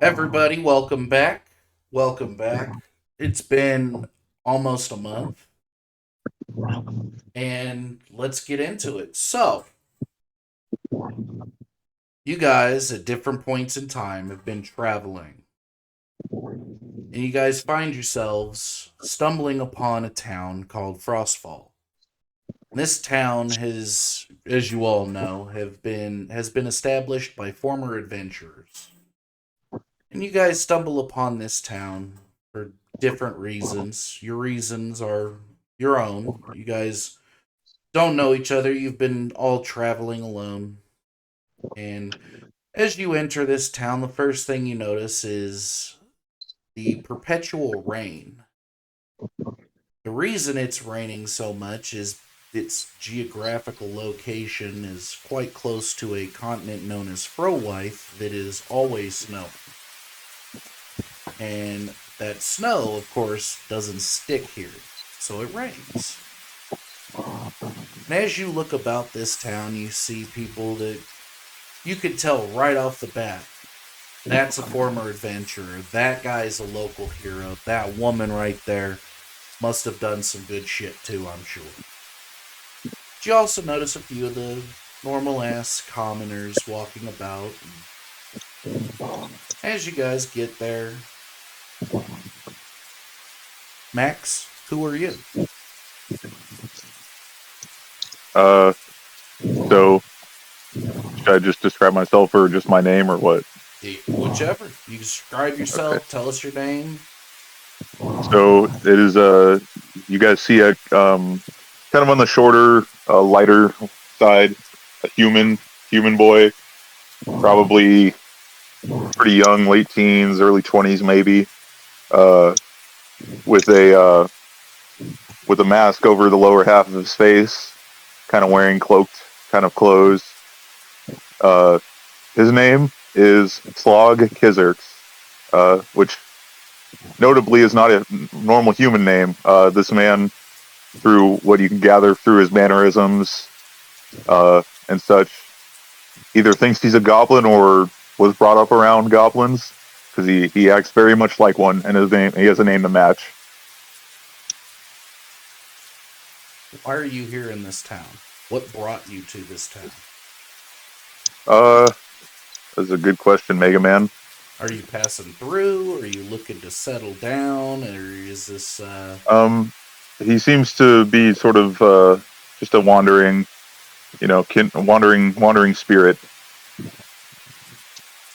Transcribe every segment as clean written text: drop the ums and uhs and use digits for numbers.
Everybody, welcome back. Welcome back. It's been almost a month, and let's get into it. So, you guys at different points in time have been traveling, and you guys find yourselves stumbling upon a town called Frostfall. This town has, as you all know, has been established by former adventurers. And you guys stumble upon this town for different reasons. Your reasons are your own. You guys don't know each other. You've been all traveling alone. And as you enter this town, the first thing you notice is the perpetual rain. The reason it's raining so much is its geographical location is quite close to a continent known as Frowife that is always snowing. And that snow, of course, doesn't stick here, so it rains. And as you look about this town, you see people that you could tell right off the bat that's a former adventurer. That guy's a local hero. That woman right there must have done some good shit too, I'm sure. But you also notice a few of the normal ass commoners walking about. As you guys get there, Max, who are you? Uh, so should I just describe myself or just my name or what? Whichever. You describe Okay. yourself, tell us your name. So it is you guys see a kind of on the shorter, lighter side, a human boy, probably pretty young, late teens, early 20s maybe, uh, with a mask over the lower half of his face, kind of wearing cloaked kind of clothes. Uh, his name is Slog Kizerks, which notably is not a normal human name. This man, through what you can gather through his mannerisms and such, either thinks he's a goblin or was brought up around goblins because he acts very much like one, and he has a name to match. Why are you here in this town? What brought you to this town? Uh, that's a good question, Mega Man. Are you passing through? Are you looking to settle down? Or is this, Um, he seems to be sort of just a wandering, wandering spirit.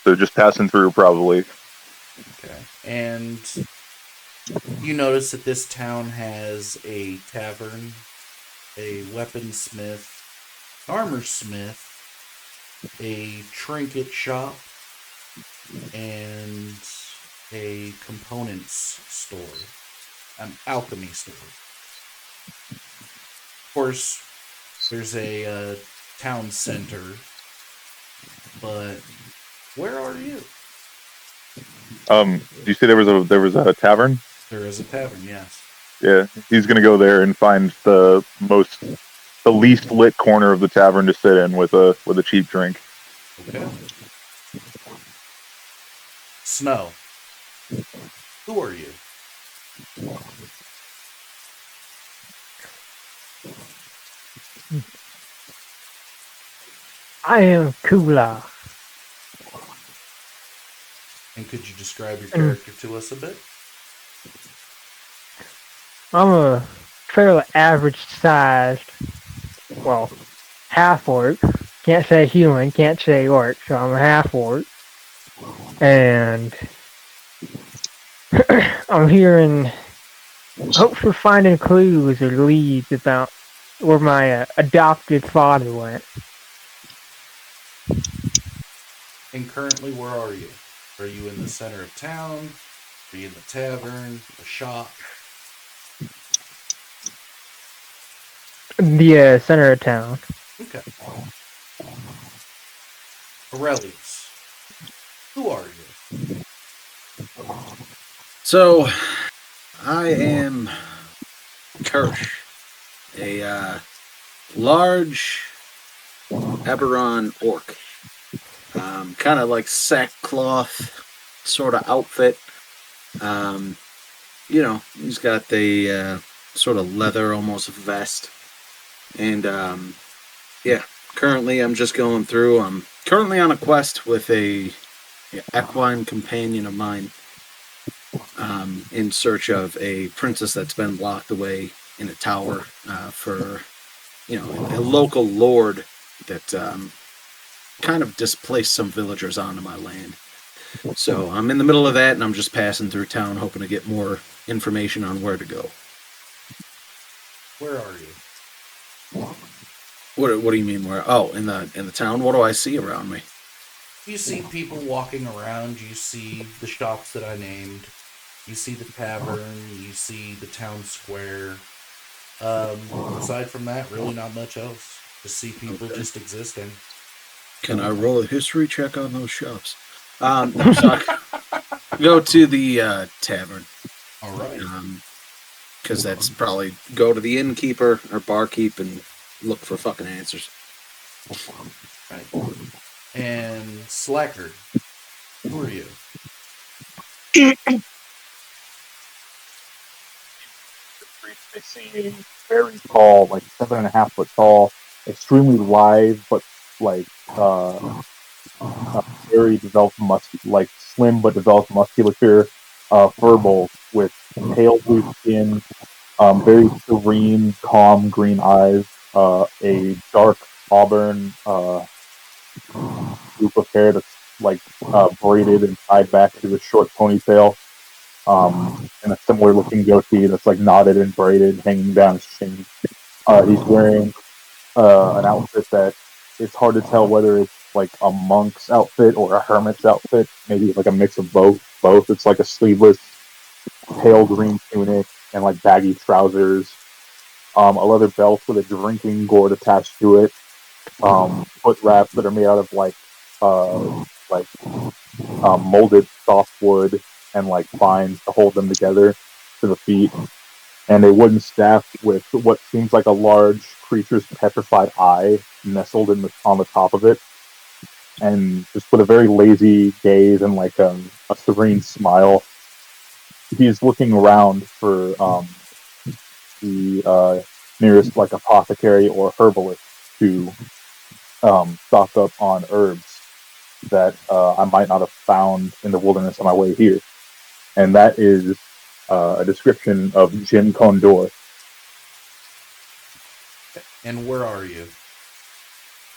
So just passing through, probably. okay. And you notice that this town has a tavern, a weaponsmith, armor smith, a trinket shop, and a components store, an alchemy store. Of course, there's a town center, but where are you? Do you say there was a tavern? There is a tavern, yes. Yeah, he's gonna go there and find the least lit corner of the tavern to sit in with a cheap drink. Okay. Snow, who are you? I am Kula, And could you describe your and character to us a bit? I'm a fairly average sized, well, half orc. Can't say human, can't say orc, so I'm a half orc. And I'm here in hopes for finding clues or leads about where my adopted father went. And currently, where are you? Are you in the center of town? Are you in the tavern? The shop? The center of town. Okay. Aurelius, who are you? So, I am Kirsch, a large Eberron orc. Kind of like sackcloth, sort of outfit. He's got the sort of leather, almost vest. And currently I'm just going through. I'm currently on a quest with a equine companion of mine, in search of a princess that's been locked away in a tower for, a local lord that kind of displaced some villagers onto my land. So I'm in the middle of that, and I'm just passing through town, hoping to get more information on where to go. Where are you? What do you mean where? Oh, in the town. What do I see around me? You see people walking around. You see the shops that I named. You see the tavern. You see the town square. Aside from that, really not much else. Just see people just existing. Can I roll a history check on those shops? So I go to the tavern. All right. Because that's probably go to the innkeeper or barkeep and look for fucking answers. Right. And Slacker, who are you? They seem very tall, like 7.5 foot tall, extremely lithe, but like very developed like slim but developed musculature, furball with pale blue skin, very serene, calm green eyes, a dark auburn group of hair that's like braided and tied back to a short ponytail, and a similar looking goatee that's like knotted and braided, hanging down his chin. He's wearing an outfit that it's hard to tell whether it's like a monk's outfit or a hermit's outfit, maybe like a mix of both. It's like a sleeveless, pale green tunic and like baggy trousers, a leather belt with a drinking gourd attached to it, foot wraps that are made out of molded softwood and like vines to hold them together to the feet, and a wooden staff with what seems like a large creature's petrified eye nestled on the top of it, and just with a very lazy gaze and like a serene smile, he's looking around for the nearest like apothecary or herbalist to stock up on herbs that I might not have found in the wilderness on my way here. And that is a description of Jim Condor. And where are you?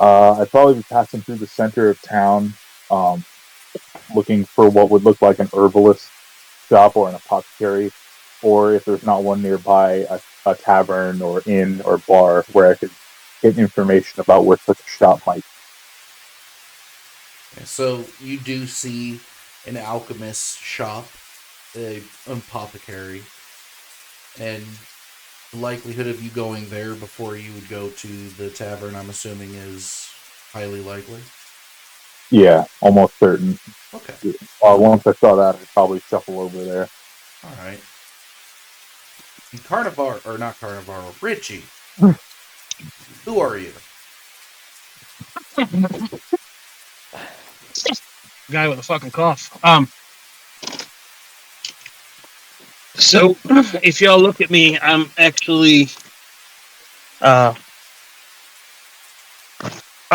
I'd probably be passing through the center of town, looking for what would look like an herbalist shop or an apothecary, or if there's not one nearby, a tavern or inn or bar where I could get information about where such a shop might be. So you do see an alchemist shop, an apothecary, and the likelihood of you going there before you would go to the tavern, I'm assuming, is highly likely. Yeah, almost certain. Okay. Once I saw that, I'd probably shuffle over there. All right. And Carnivar, or not Carnivar, Richie. Who are you? Guy with a fucking cough. So if y'all look at me, I'm actually a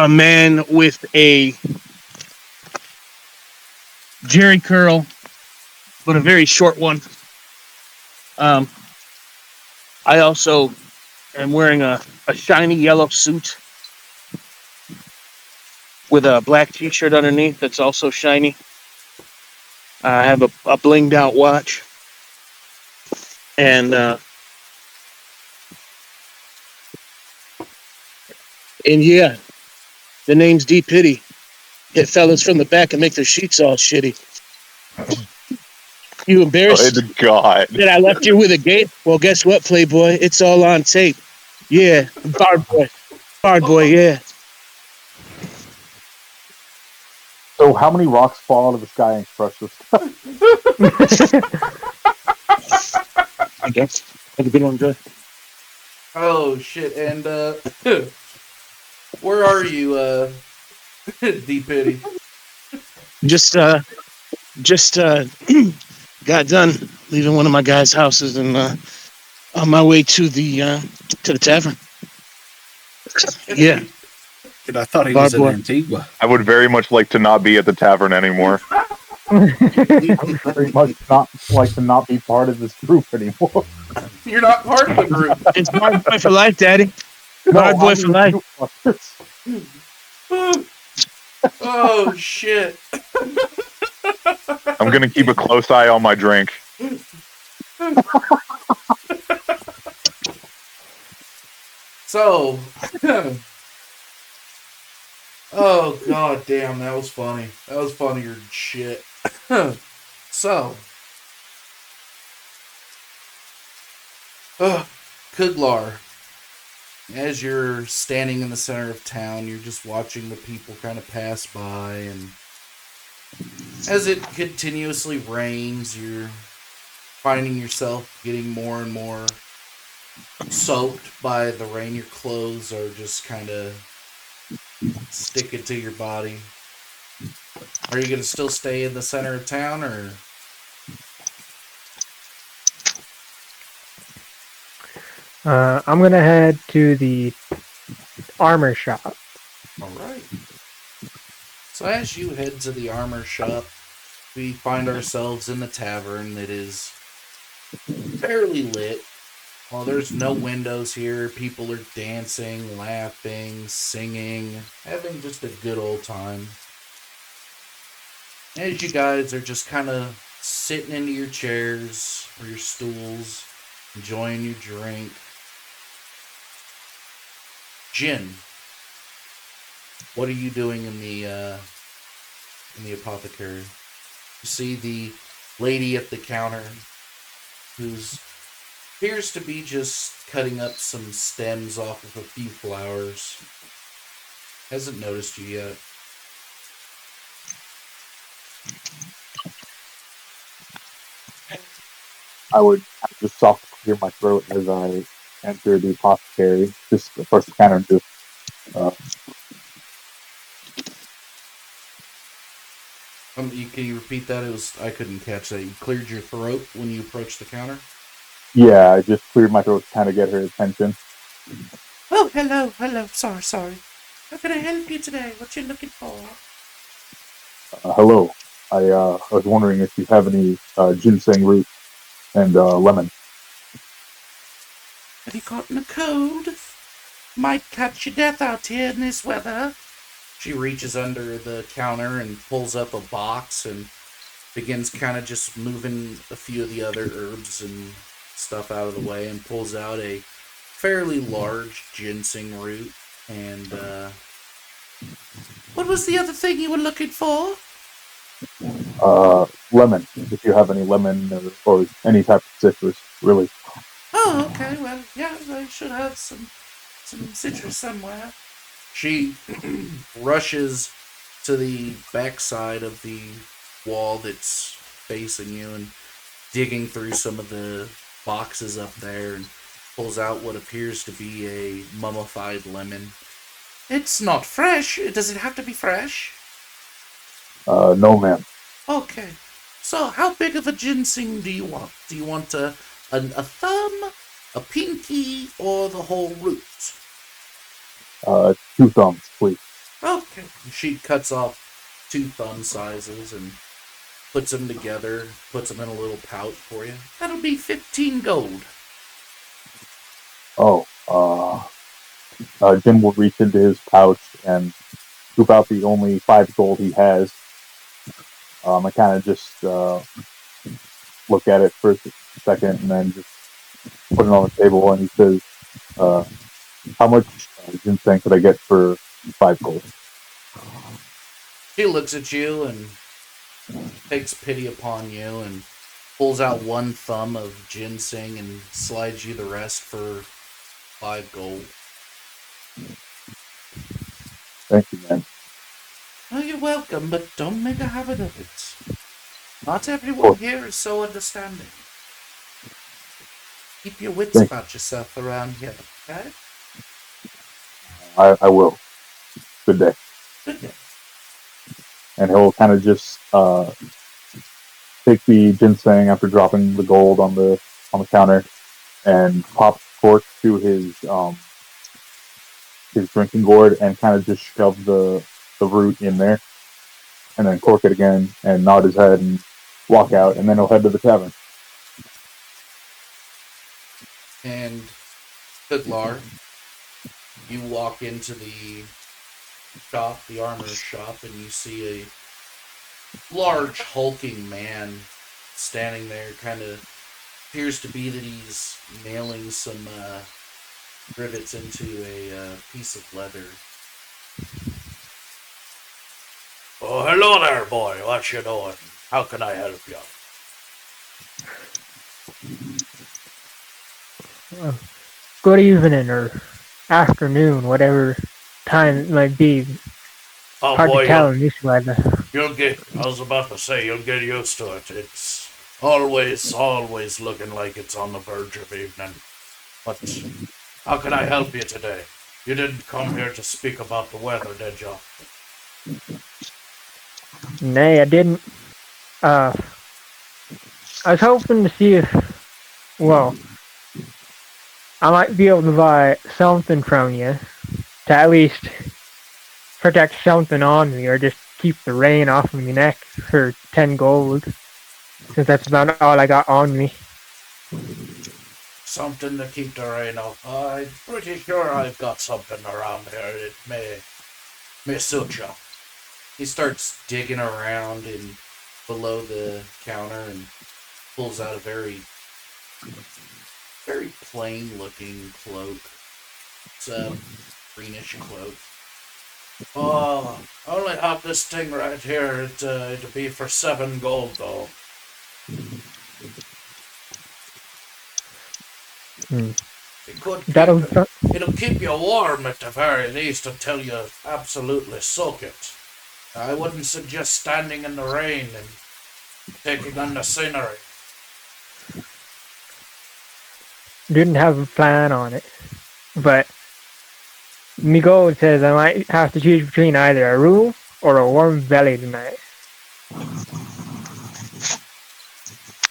man with a jerry curl, but a very short one. I also am wearing a shiny yellow suit with a black t-shirt underneath that's also shiny. I have a blinged out watch. And yeah, the name's D. Pity. Hit fellas from the back and make their sheets all shitty. You embarrassed God. that I left you with a gate? Well, guess what, Playboy? It's all on tape. Yeah, Bard boy, yeah. So how many rocks fall out of the sky and crush this stuff? I guess. Have a good one, Joy. Oh, shit. And, where are you, D. Pity? Just just got done leaving one of my guys' houses and on my way to the tavern. Yeah, And I thought he Bar was in boy. Antigua. I would very much like to not be at the tavern anymore. Very much not like to not be part of this group anymore. You're not part of the group. It's Bar boy for life, Daddy. Bar boy for life. Oh shit. I'm gonna keep a close eye on my drink. So, oh god damn, that was funny. That was funnier than shit. So, Kuglar, as you're standing in the center of town, you're just watching the people kind of pass by, and as it continuously rains, you're finding yourself getting more and more soaked by the rain. Your clothes are just kind of sticking to your body. Are you going to still stay in the center of town, or? I'm gonna head to the armor shop. Alright. So as you head to the armor shop, we find ourselves in the tavern that is fairly lit. While there's no windows here, people are dancing, laughing, singing, having just a good old time. As you guys are just kind of sitting into your chairs or your stools, enjoying your drink. Jin, what are you doing in the apothecary? You see the lady at the counter, who's appears to be just cutting up some stems off of a few flowers. Hasn't noticed you yet. I would just softly clear my throat as I enter the apothecary. Just first kind of just Can you repeat that? I couldn't catch that. You cleared your throat when you approached the counter? yeah, I just cleared my throat to kind of get her attention. Oh, hello. Sorry. How can I help you today? What you looking for? Hello. I was wondering if you have any ginseng root and lemon. Have you gotten a cold? Might catch your death out here in this weather. She reaches under the counter and pulls up a box and begins kind of just moving a few of the other herbs and stuff out of the way and pulls out a fairly large ginseng root. And what was the other thing you were looking for? Lemon. If you have any lemon or any type of citrus, really. Oh, okay. Well, yeah, I should have some citrus somewhere. She rushes to the backside of the wall that's facing you and digging through some of the boxes up there and pulls out what appears to be a mummified lemon. It's not fresh. Does it have to be fresh? No, ma'am. Okay. So, how big of a ginseng do you want? Do you want a thumb, a pinky, or the whole root? 2 thumbs, please. Okay. She cuts off 2 thumb sizes and puts them together, puts them in a little pouch for you. That'll be 15 gold. Oh, Jim will reach into his pouch and scoop out the only 5 gold he has. I kind of just look at it for a second and then just put it on the table, and he says, how much ginseng could I get for 5 gold? She looks at you and takes pity upon you and pulls out 1 thumb of ginseng and slides you the rest for 5 gold. Thank you, man. Oh, you're welcome, but don't make a habit of it. Not everyone here is so understanding. Keep your wits about yourself around here, okay? I will. Good day. Good day. And he'll kind of just take the ginseng after dropping the gold on the counter and pop cork to his drinking gourd and kind of just shove the root in there, and then cork it again and nod his head and walk out, and then he'll head to the tavern. And Fitlar, you walk into the shop, the armorer's shop, and you see a large, hulking man standing there. Kind of appears to be that he's nailing some rivets into a piece of leather. Oh, hello there, boy. What you doing? How can I help you? Good evening or afternoon, whatever time it might be. Oh, Hard boy, to tell in this weather. I was about to say, you'll get used to it. It's always looking like it's on the verge of evening. But how can I help you today? You didn't come here to speak about the weather, did you? Nay, I didn't. I was hoping to see if, well, I might be able to buy something from you to at least protect something on me, or just keep the rain off of my neck for 10 gold, since that's about all I got on me. Something to keep the rain off. I'm pretty sure I've got something around here. It may suit you. He starts digging around in below the counter and pulls out a very plain looking cloak. It's a greenish cloak. Oh, I only have this thing right here. It'll be for 7 gold though. It'll keep you warm at the very least until you absolutely soak it. I wouldn't suggest standing in the rain and taking on the scenery. Didn't have a plan on it, but me gold says I might have to choose between either a room or a warm belly tonight.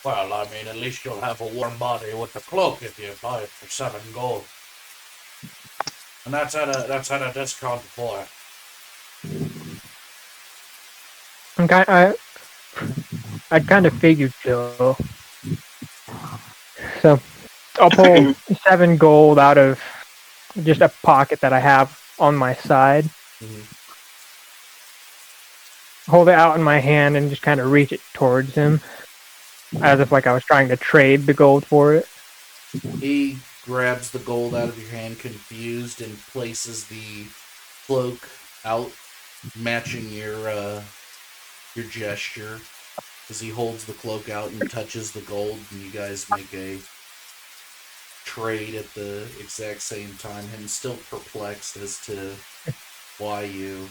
Well, I mean, at least you'll have a warm body with the cloak if you buy it for 7 gold. And that's at a discount for it. I kind of figured so. So I'll pull 7 gold out of just a pocket that I have on my side. Mm-hmm. Hold it out in my hand and just kind of reach it towards him, as if like I was trying to trade the gold for it. He grabs the gold out of your hand, confused, and places the cloak out, matching your gesture. As he holds the cloak out and touches the gold, and you guys make a trade at the exact same time. Him still perplexed as to why you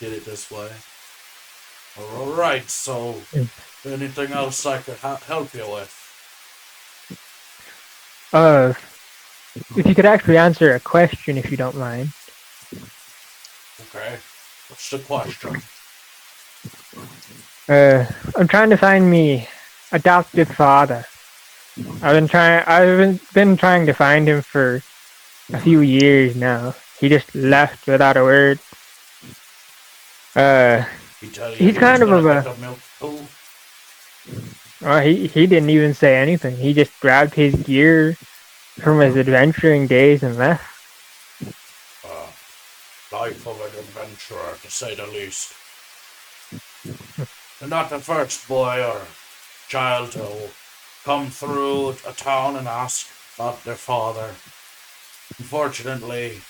did it this way. All right, so anything else I could help you with? If you could actually answer a question, if you don't mind. Okay, what's the question? I'm trying to find me adopted father. I've been trying to find him for a few years now. He just left without a word. He's kind of he didn't even say anything. He just grabbed his gear from his adventuring days and left. Life of an adventurer, to say the least. You're not the first boy or child to come through a town and ask about their father. Unfortunately,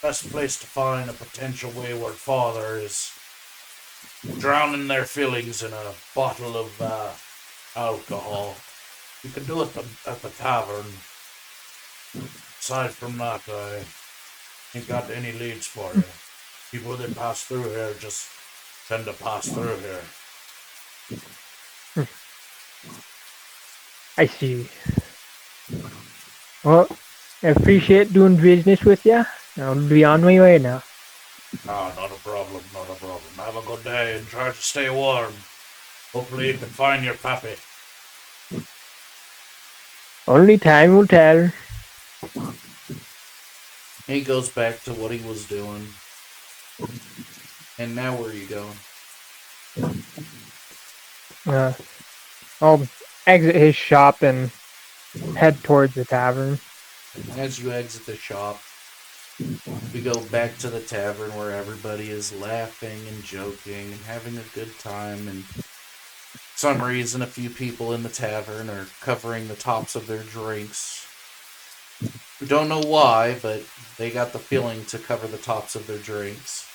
the best place to find a potential wayward father is drowning their feelings in a bottle of alcohol. You can do it at the tavern. Aside from that, I ain't got any leads for you. People that pass through here just tend to pass through here. I see. Well, I appreciate doing business with you. I'll be on my way now. Ah, not a problem, not a problem. Have a good day and try to stay warm. Hopefully you can find your puppy. Only time will tell. He goes back to what he was doing. And now where are you going? I'll exit his shop and head towards the tavern. As you exit the shop, we go back to the tavern where everybody is laughing and joking and having a good time. And for some reason, a few people in the tavern are covering the tops of their drinks. We don't know why, but they got the feeling to cover the tops of their drinks.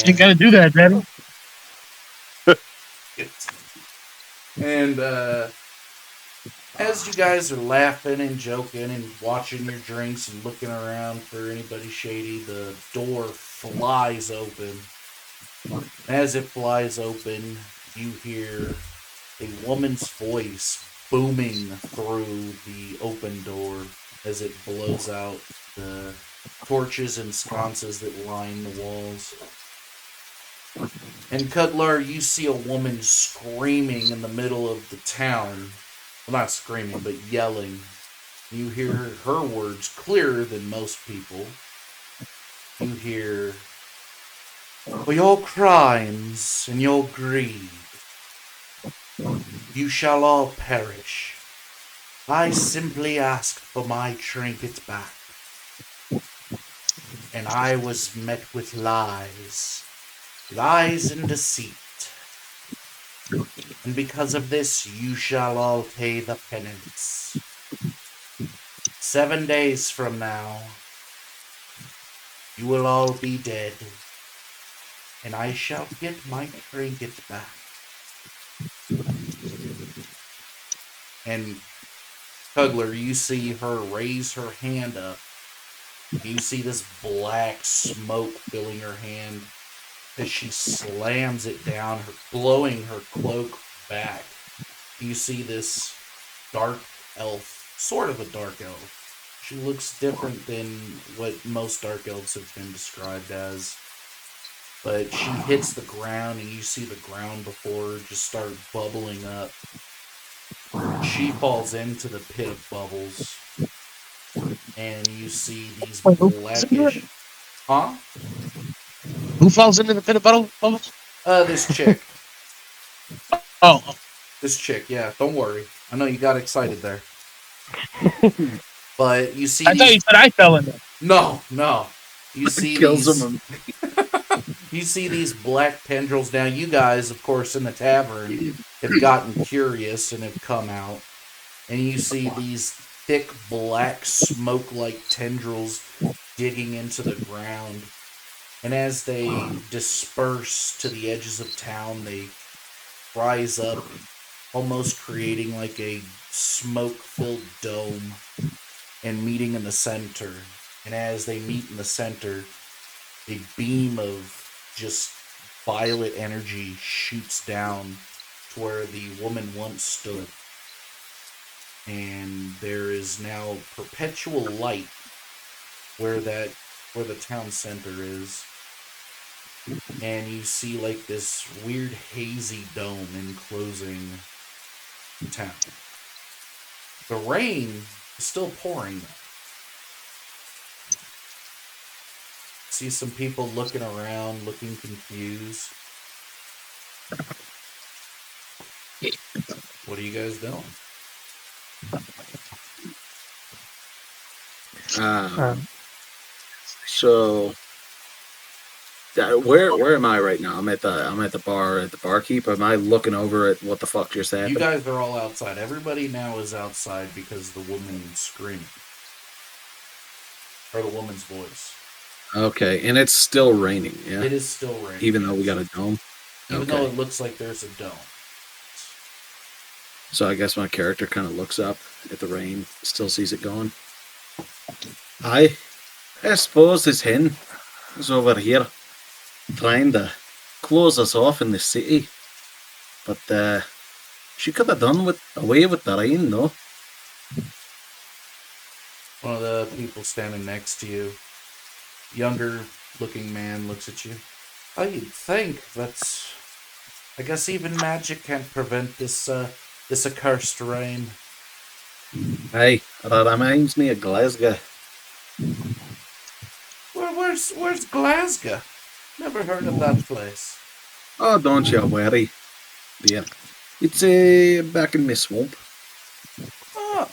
You gotta do that, Daddy. And as you guys are laughing and joking and watching your drinks and looking around for anybody shady, the door flies open. As it flies open, you hear a woman's voice booming through the open door as it blows out the torches and sconces that line the walls. And Cutler, you see a woman screaming in the middle of the town. Well, not screaming, but yelling. You hear her words clearer than most people. You hear, "For your crimes and your greed, you shall all perish. I simply asked for my trinkets back. And I was met with lies. Lies and deceit. And because of this, you shall all pay the penance. 7 days from now, you will all be dead, and I shall get my trinkets back." And Cugler, you see her raise her hand up. You see this black smoke filling her hand as she slams it down, blowing her cloak back. You see this dark elf, sort of a dark elf. She looks different than what most dark elves have been described as. But she hits the ground, and you see the ground before her just start bubbling up. She falls into the pit of bubbles, and you see these blackish... Huh? Who falls into the pit of bubbles? This chick. Oh, This chick, yeah, don't worry. I know you got excited there. But you see I thought you said I fell in there. No. You see Kills these... him. You see these black tendrils. Now, you guys, of course, in the tavern have gotten curious and have come out. And you see these thick black smoke-like tendrils digging into the ground. And as they disperse to the edges of town, they rise up, almost creating like a smoke-filled dome and meeting in the center. And as they meet in the center, a beam of just violet energy shoots down to where the woman once stood. And there is now perpetual light where the town center is. And you see like this weird hazy dome enclosing the town. The rain is still pouring though. See some people looking around, looking confused. What are you guys doing? So, where am I right now? I'm at the bar at the barkeep. Am I looking over at what the fuck just happened? You guys are all outside. Everybody now is outside because the woman screaming. Or the woman's voice. Okay, and it's still raining, yeah? It is still raining. Even though we got a dome? Even though it looks like there's a dome. So I guess my character kind of looks up at the rain, still sees it going. I suppose this hen is over here trying to close us off in the city. But she could have done away with the rain, though. One of the people standing next to you, younger looking man, looks at you. I think that's I guess even magic can't prevent this accursed rain. Hey, that reminds me of Glasgow. Where's Glasgow? Never heard of that place. Oh, don't you worry, dear. It's back in my swamp. Oh,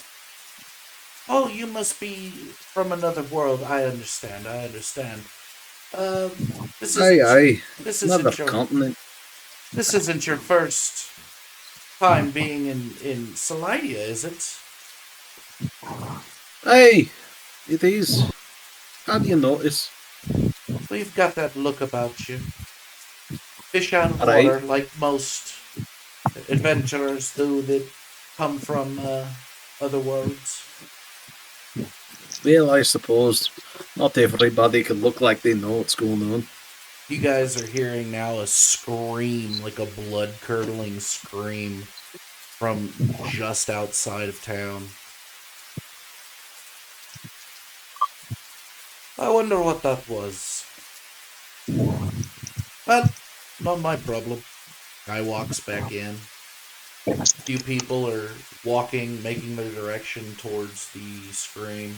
oh, you must be from another world. I understand. Um, this Aye, isn't aye. this Another isn't your continent. this isn't your first time being in Solidia, is it? Aye, it is. How do you notice? Well, you've got that look about you. Fish out of Alright. water, like most adventurers do that come from other worlds. Well, I suppose not everybody can look like they know what's going on. You guys are hearing now a scream, like a blood curdling scream from just outside of town. I wonder what that was. Well, not my problem. Guy walks back in. Few people are walking, making their direction towards the scream.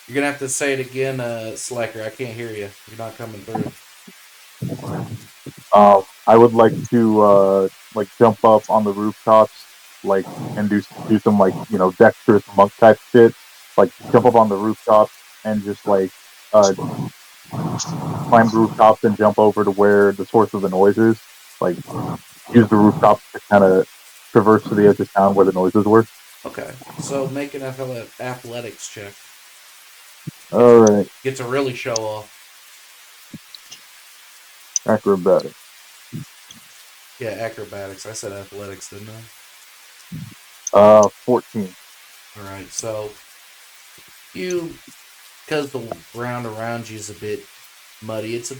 You're gonna have to say it again, Slacker. I can't hear you. You're not coming through. I would like to like jump up on the rooftops, like and do some like dexterous monk type shit, like jump up on the rooftops and just like climb the rooftops and jump over to where the source of the noise is. Like use the rooftops to kind of traverse to the edge of town where the noises were. Okay, so make an athletics check. All right, Get to really show off. acrobatics. Yeah, acrobatics. I said athletics, didn't I? 14. All right, so because the ground around you is a bit muddy, it's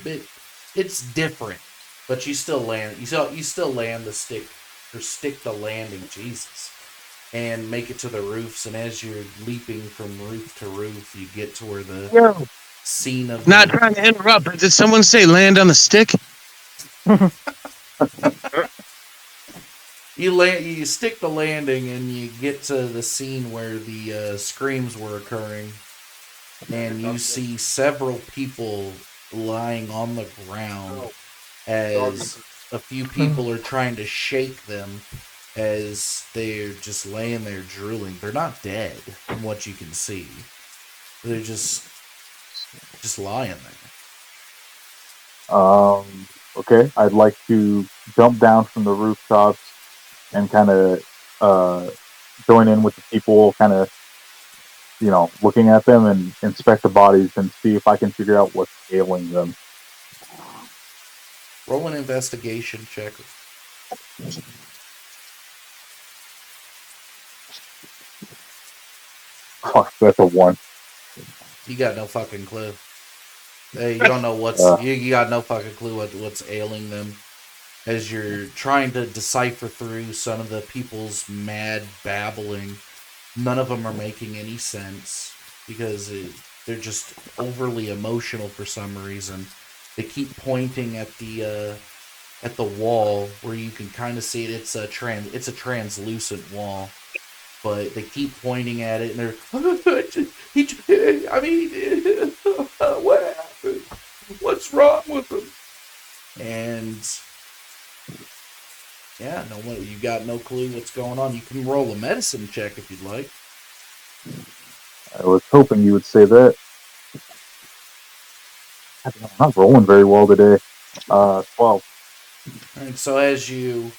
different, but you still land. You still land the stick or stick the landing. Jesus. And make it to the roofs, and as you're leaping from roof to roof, you get to where the Yo, scene of not trying to interrupt, but did someone say land on the stick? you stick the landing, and you get to the scene where the screams were occurring, and you see several people lying on the ground as a few people are trying to shake them as they're just laying there drooling. They're not dead, from what you can see. They're just lying there. Okay, I'd like to jump down from the rooftops and kind of join in with the people, kind of looking at them and inspect the bodies and see if I can figure out what's ailing them. Roll an investigation check. Fuck, that's a 1. You got no fucking clue. Hey, you don't know what's you got no fucking clue what's ailing them. As you're trying to decipher through some of the people's mad babbling, none of them are making any sense because they're just overly emotional for some reason. They keep pointing at the wall where you can kind of see it. It's a translucent wall, but they keep pointing at it and they're what happened? What's wrong with him? And yeah, no one. You got no clue what's going on. You can roll a medicine check if you'd like. I was hoping you would say that. I'm not rolling very well today. 12. All right, so as you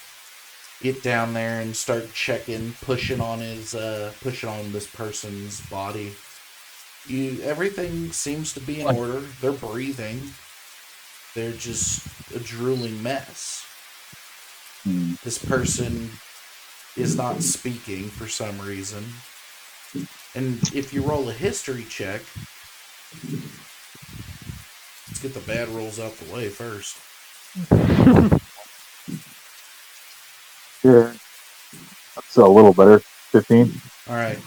get down there and start pushing on this person's body, everything seems to be in order. They're breathing. They're just a drooling mess. This person is not speaking for some reason. And if you roll a history check, let's get the bad rolls out the way first. Yeah, that's a little better. 15. All right.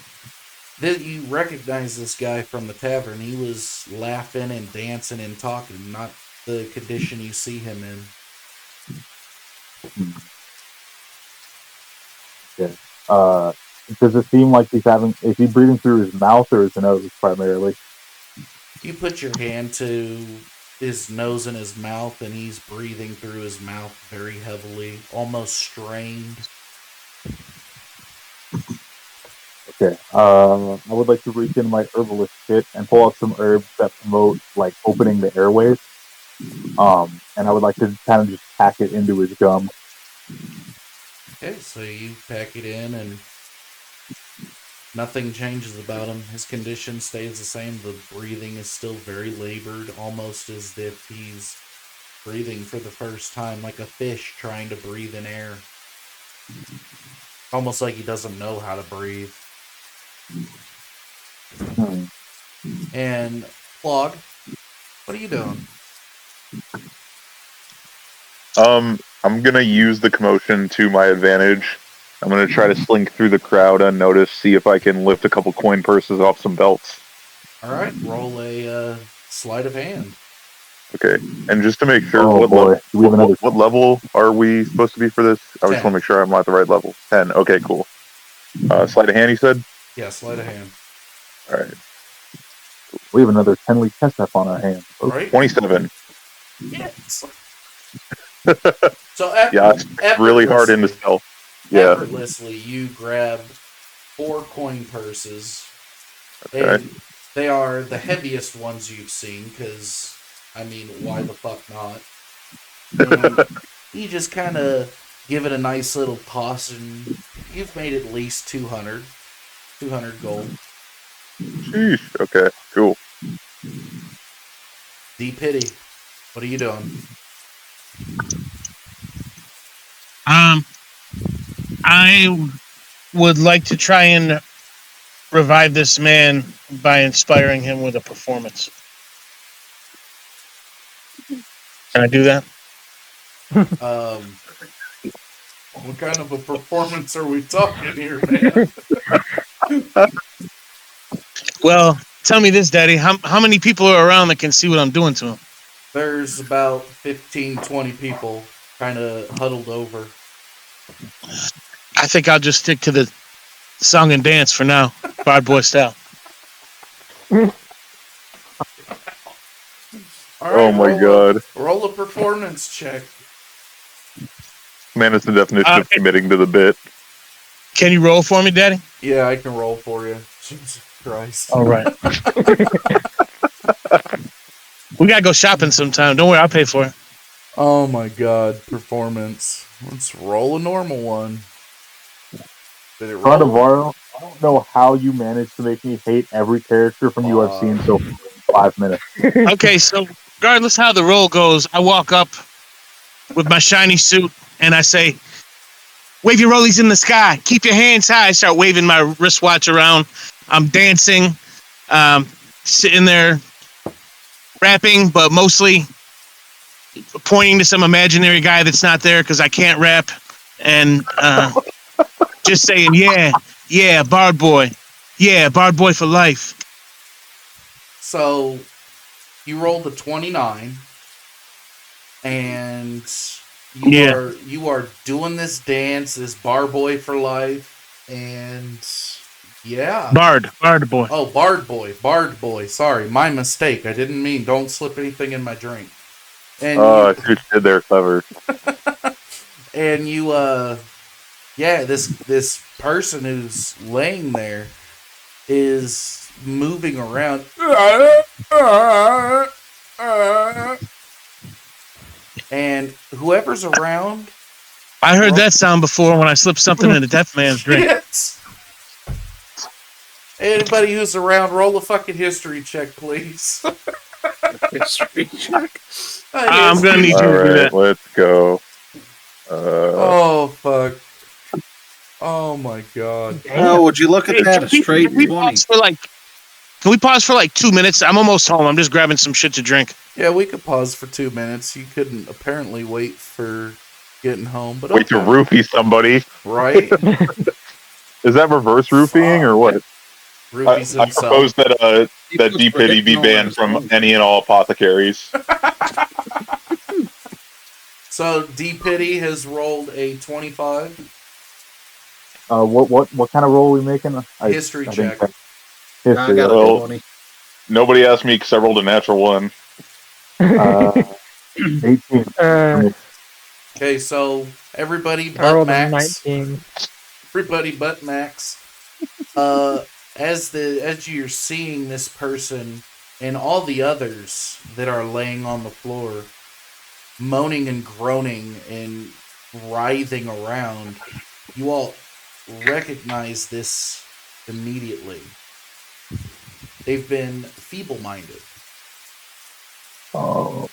You recognize this guy from the tavern. He was laughing and dancing and talking, not the condition you see him in. Okay. Does it seem like is he breathing through his mouth or his nose primarily? You put your hand to his nose and his mouth, and he's breathing through his mouth very heavily, almost strained. Okay. I would like to reach into my herbalist kit and pull out some herbs that promote like opening the airways. And I would like to kind of just pack it into his gum. Okay, so you pack it in, and nothing changes about him. His condition stays the same. The breathing is still very labored, almost as if he's breathing for the first time, like a fish trying to breathe in air. Almost like he doesn't know how to breathe. And Plog, what are you doing? I'm gonna use the commotion to my advantage. I'm gonna try to slink through the crowd unnoticed, see if I can lift a couple coin purses off some belts. All right, roll a sleight of hand. Okay, and just to make sure, what level are we supposed to be for this? I 10. just want to make sure I'm at the right level. 10. Okay, cool. Sleight of hand, you said? Yeah, sleight of hand. All right. We have another 10-week test up on our hands. Right? 27. Yes. So yeah, it's really hard into stealth. Yeah. Effortlessly, you grab 4 coin purses. Okay. And they are the heaviest ones you've seen, because, I mean, why the fuck not? And you just kind of give it a nice little toss, and you've made at least 200 gold. Sheesh. Okay, cool. D-Pity, what are you doing? I would like to try and revive this man by inspiring him with a performance. Can I do that? What kind of a performance are we talking here, man? Well, tell me this, Daddy. How many people are around that can see what I'm doing to him? There's about 15, 20 people kind of huddled over. I think I'll just stick to the song and dance for now, Bard Boy style. All right, oh my god. Roll a performance check. Man, it's the definition of committing to the bit. Can you roll for me, Daddy? Yeah, I can roll for you. Jesus Christ. All right. We gotta go shopping sometime. Don't worry, I'll pay for it. Oh my god, performance. Let's roll a normal one. Did it roll? Navarro, I don't know how you managed to make me hate every character from you I've seen so far 5 minutes. Okay, so regardless how the roll goes, I walk up with my shiny suit and I say, wave your rollies in the sky. Keep your hands high. I start waving my wristwatch around. I'm dancing, sitting there, rapping, but mostly pointing to some imaginary guy that's not there because I can't rap. And just saying, yeah, Bard Boy. Yeah, Bard Boy for life. So, you rolled a 29, and you are doing this dance, this bar boy for life, and yeah. Bard Boy. Oh, Bard Boy. Sorry, my mistake. I didn't mean, don't slip anything in my drink. And I see what you did there, clever. And you, this person who's laying there is moving around. And whoever's around... I heard that sound before when I slipped something in a deaf man's drink. Yes. Anybody who's around, roll a fucking history check, please. History check? I'm going to need you to do that. Let's go. Oh, fuck. Oh, my God. Oh, would you look at that? A straight 20. Can we pause for like 2 minutes? I'm almost home. I'm just grabbing some shit to drink. Yeah, we could pause for 2 minutes. You couldn't apparently wait for getting home. But wait to roofie somebody. Right? Is that reverse roofing or what? Rupees I himself. propose that He puts D-Pity be Rohypnol on banned his from own. any and all apothecaries. So D-Pity has rolled a 25 What kind of roll are we making? history I check. think I history. got a Well- 20. Nobody asked me because I rolled a natural one. 18. Okay, so everybody I but rolled a Max. 19. Everybody but Max. As you're seeing this person and all the others that are laying on the floor, moaning and groaning and writhing around, you all recognize this immediately. They've been feeble-minded. Oh,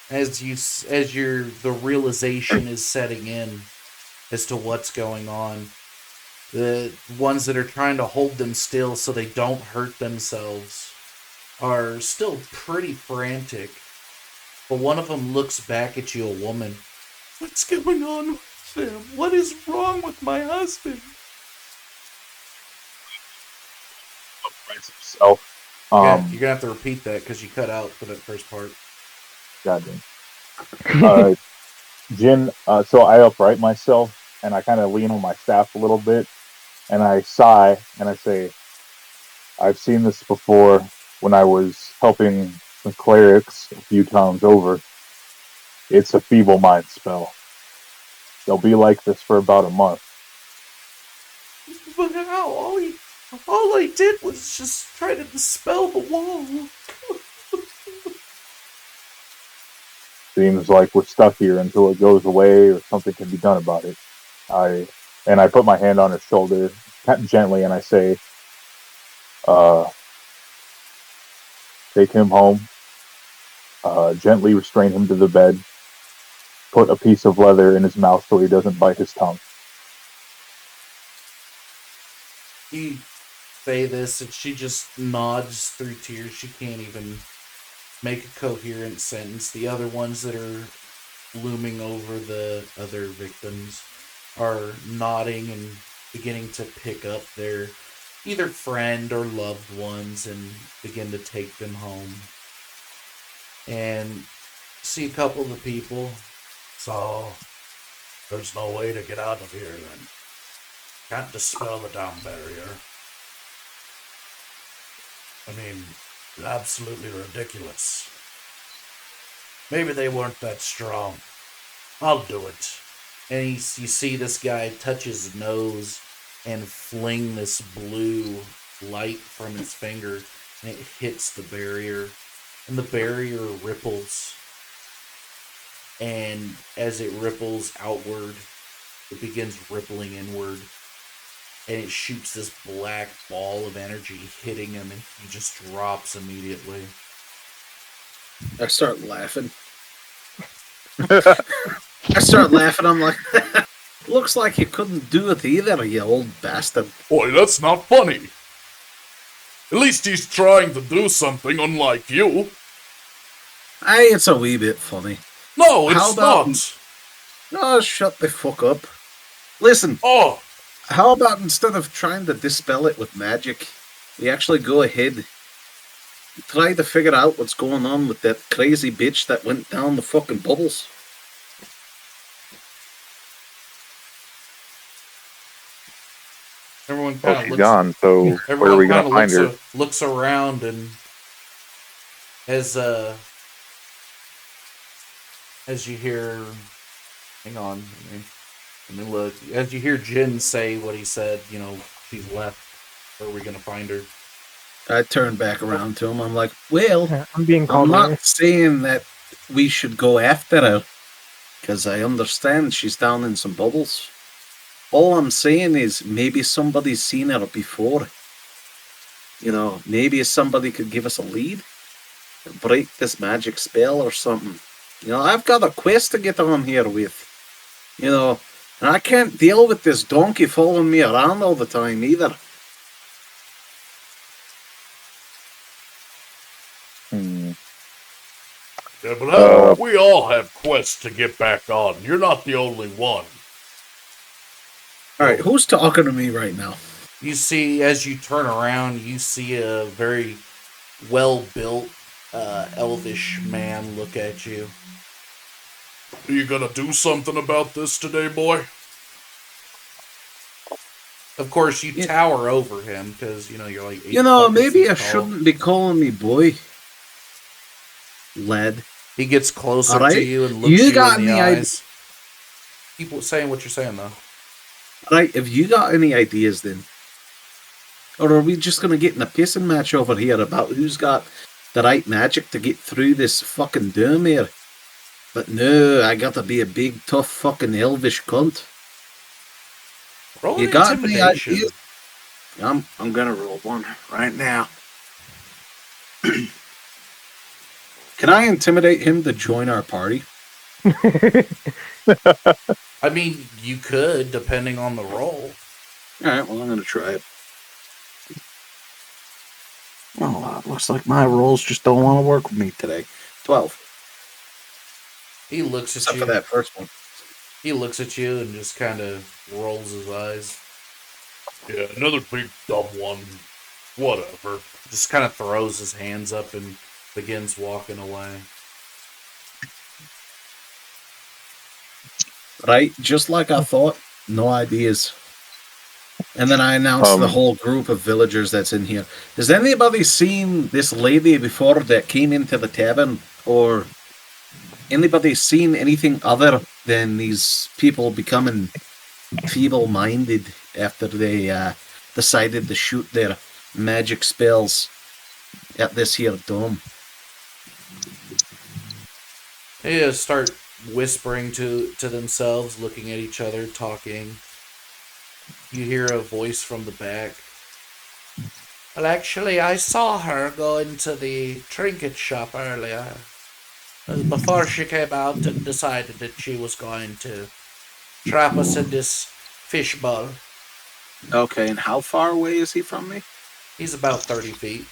The realization is setting in as to what's going on. The ones that are trying to hold them still so they don't hurt themselves are still pretty frantic. But one of them looks back at you, a woman. What's going on with them? What is wrong with my husband? himself. Yeah, you're gonna have to repeat that because you cut out for that first part. Goddamn. Jin, so I upright myself and I kind of lean on my staff a little bit and I sigh and I say, I've seen this before when I was helping some clerics a few times over. It's a feeble mind spell. They'll be like this for about a month. But how? All I did was just try to dispel the wall. Seems like we're stuck here until it goes away or something can be done about it. I put my hand on his shoulder gently and I say, take him home, gently restrain him to the bed, put a piece of leather in his mouth so he doesn't bite his tongue. You say this and she just nods through tears. She can't even make a coherent sentence. The other ones that are looming over the other victims are nodding and beginning to pick up their either friend or loved ones and begin to take them home. And see a couple of the people. So, there's no way to get out of here then. Can't dispel the damn barrier. I mean, absolutely ridiculous. Maybe they weren't that strong. I'll do it. And you see this guy touch his nose and fling this blue light from his finger, and it hits the barrier, and the barrier ripples. And as it ripples outward, it begins rippling inward, and it shoots this black ball of energy hitting him, and he just drops immediately. I start laughing. I start laughing. I'm like, looks like you couldn't do it either, you old bastard. Boy, that's not funny. At least he's trying to do something unlike you. Hey, it's a wee bit funny. No, How it's about- not. Oh, shut the fuck up. Listen, Oh, how about instead of trying to dispel it with magic, we actually go ahead, try to figure out what's going on with that crazy bitch that went down the fucking bubbles? everyone Well, kind of she's looks. gone, so where are Everyone we going kind to of find her? looks around, and as you hear, hang on, let me look. As you hear Jin say what he said, she's left. Where are we gonna find her? I turn back around to him. I'm like, well, I'm being I'm called not away. saying that we should go after her, because I understand she's down in some bubbles. All I'm saying is maybe somebody's seen her before. Maybe somebody could give us a lead, break this magic spell or something. I've got a quest to get on here with. And I can't deal with this donkey following me around all the time either. Yeah, but we all have quests to get back on. You're not the only one. All right, who's talking to me right now? You see, as you turn around, you see a very well-built, elvish man look at you. Are you gonna do something about this today, boy? Of course, you tower over him because you're like 8 fucking Maybe feet I tall. shouldn't be calling me boy. Lad. He gets closer All right. to you and looks you in the eyes. Keep saying what you're saying, though. Right, have you got any ideas then? Or are we just going to get in a pissing match over here about who's got the right magic to get through this fucking doom here? But no, I got to be a big, tough fucking elvish cunt. Roll You got intimidation. any ideas? I'm going to roll one right now. Can I intimidate him to join our party? I mean, you could, depending on the roll. Alright, well, I'm going to try it. Oh, looks like my rolls just don't want to work with me today. 12. He looks at Except you. for that first one. He looks at you and just kind of rolls his eyes. Yeah, another big dumb one. Whatever. Just kind of throws his hands up and begins walking away. Right, just like I thought, no ideas. And then I announced the whole group of villagers that's in here. Has anybody seen this lady before that came into the tavern? Or anybody seen anything other than these people becoming feeble-minded after they decided to shoot their magic spells at this here dome? They start whispering to themselves, looking at each other, talking. You hear a voice from the back. Well, actually, I saw her go into the trinket shop earlier. Before she came out and decided that she was going to trap us in this fishbowl. Okay, and how far away is he from me? He's about 30 feet.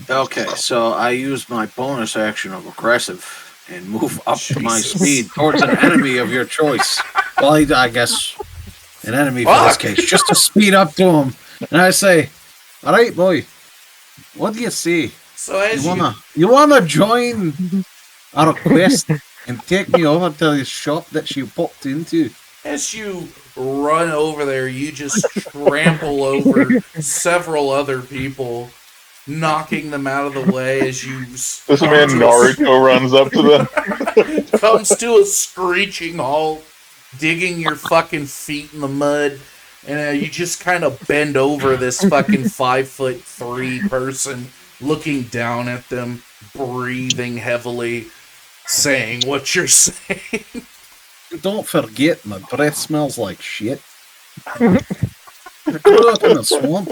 Okay, so I use my bonus action of aggressive and move up my speed towards an enemy of your choice. Well, I guess an enemy for this case, just to speed up to him. And I say, "All right, boy, what do you see? So as you wanna join our quest and take me over to the shop that she popped into?" As you run over there, you just trample over several other people, knocking them out of the way as you... This man Naruto runs up to them. Comes to a screeching halt, digging your fucking feet in the mud, and you just kind of bend over this fucking 5'3" person, looking down at them, breathing heavily, saying what you're saying. Don't forget, my breath smells like shit. I grew up in a swamp.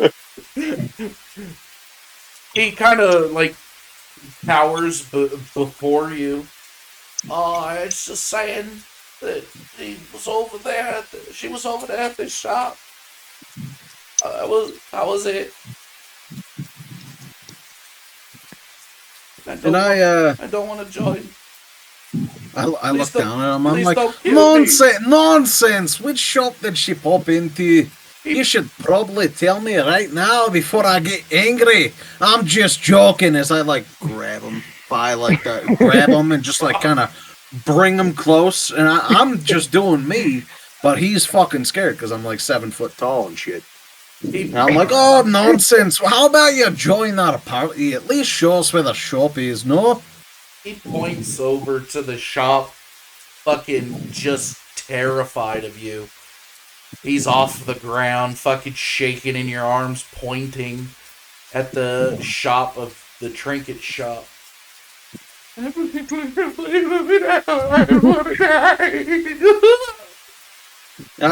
He kind of like towers before you. Oh, I was just saying that he was over there. She was over there at this shop. How was it? I don't want to join. I look down at him. I'm like, nonsense! Which shop did she pop into? You should probably tell me right now before I get angry. I'm just joking. As I like grab him grab him and just like kind of bring him close. And I'm just doing me, but he's fucking scared because I'm like 7 foot tall and shit. And I'm like, oh nonsense! Well, how about you join our party? At least show us where the shop is, no? He points over to the shop, fucking just terrified of you. He's off the ground, fucking shaking in your arms, pointing at the shop of the trinket shop. I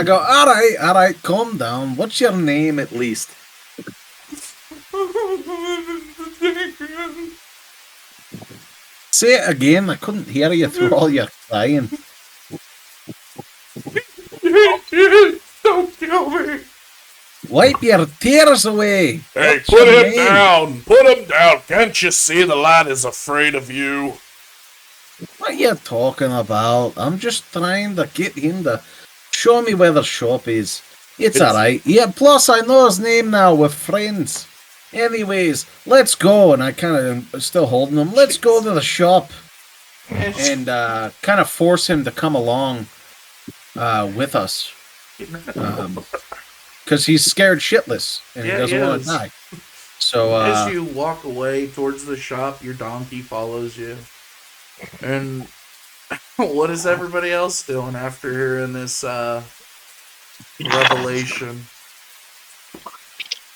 go, all right, calm down. What's your name at least? Say it again. I couldn't hear you through all your crying. Don't kill me. Wipe your tears away. Hey, What's put your him name? down. Put him down. Can't you see the lad is afraid of you? What are you talking about? I'm just trying to get him to show me where the shop is. It's alright. Yeah, plus I know his name now. We're friends. Anyways, let's go. And I kind of still holding him. Let's go to the shop and kind of force him to come along with us. Because he's scared shitless and he doesn't want to die. So as you walk away towards the shop, your donkey follows you. And what is everybody else doing after hearing this revelation?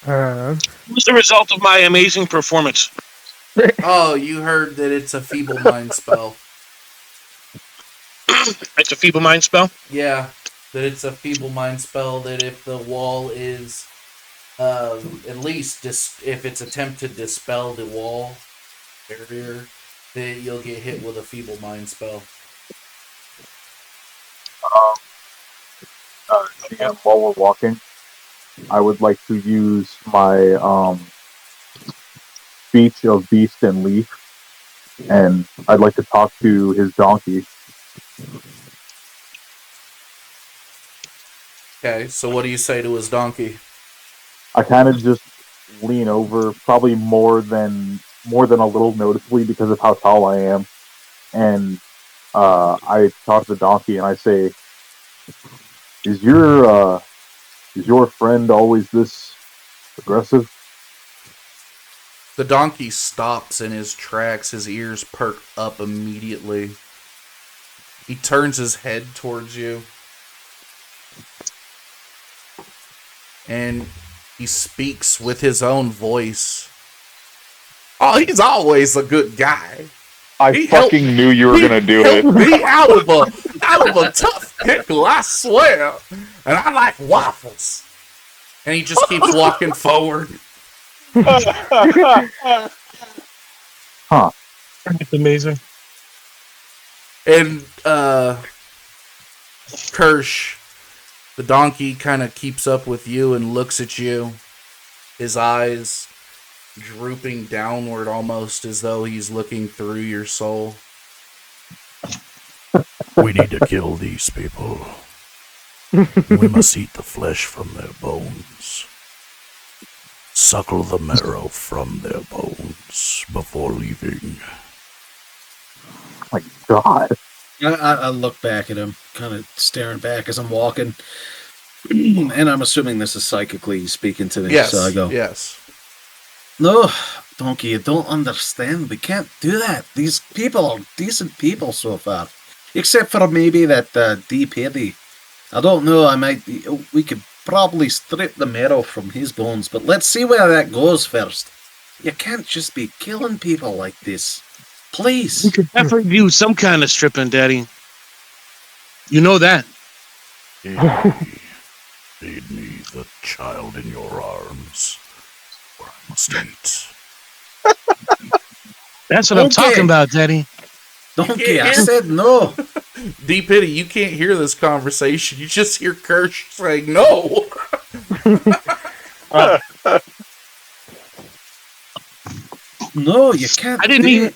What's the result of my amazing performance? Oh, you heard that it's a feeble mind spell. It's a feeble mind spell? Yeah, that it's a feeble mind spell, that if the wall is, at least if it's attempt to dispel the wall barrier, that you'll get hit with a feeble mind spell. And while we're walking, I would like to use my speech of beast and leaf, and I'd like to talk to his donkey. Okay, so what do you say to his donkey? I kind of just lean over, probably more than a little noticeably because of how tall I am, and I talk to the donkey and I say, "Is your friend always this aggressive?" The donkey stops in his tracks, his ears perk up immediately. He turns his head towards you. And he speaks with his own voice. Oh, he's always a good guy. I fucking knew you were gonna do it. Me out of a tough pickle, I swear. And I like waffles. And he just keeps walking forward. Huh. That's amazing. And Kirsch, the donkey, kind of keeps up with you and looks at you. His eyes drooping downward, almost as though he's looking through your soul. We need to kill these people. We must eat the flesh from their bones. Suckle the marrow from their bones before leaving. My God. I look back at him, kind of staring back as I'm walking. And I'm assuming this is psychically speaking to me. Yes, So I go, yes. "No, donkey, you don't understand. We can't do that. These people are decent people so far. Except for maybe that D.P.R. I don't know, we could probably strip the marrow from his bones, but let's see where that goes first. You can't just be killing people like this. Please." We could definitely do some kind of stripping, Daddy. You know that. Feed me the child in your arms, or I must eat. That's what I'm talking about, Daddy. Donkey, I said no. D-Pity, you can't hear this conversation. You just hear Kirsch saying no. No, you can't. I didn't do even. it.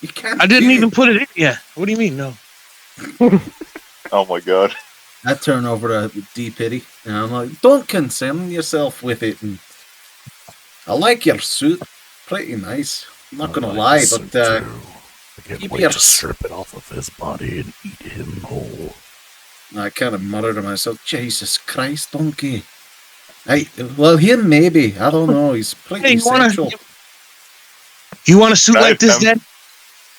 You can't. I didn't do even it. put it in yet. What do you mean, no? Oh my god. I turn over to D-Pity, and I'm like, "Don't concern yourself with it. And I like your suit. Pretty nice. I'm not going to lie, but I can't keep wait your to strip it off of his body and eat him whole. I kind of muttered to myself, Jesus Christ, donkey. Well, him maybe. I don't know. He's pretty Hey, sexual. you want a suit Can I like this, attempt- Dad?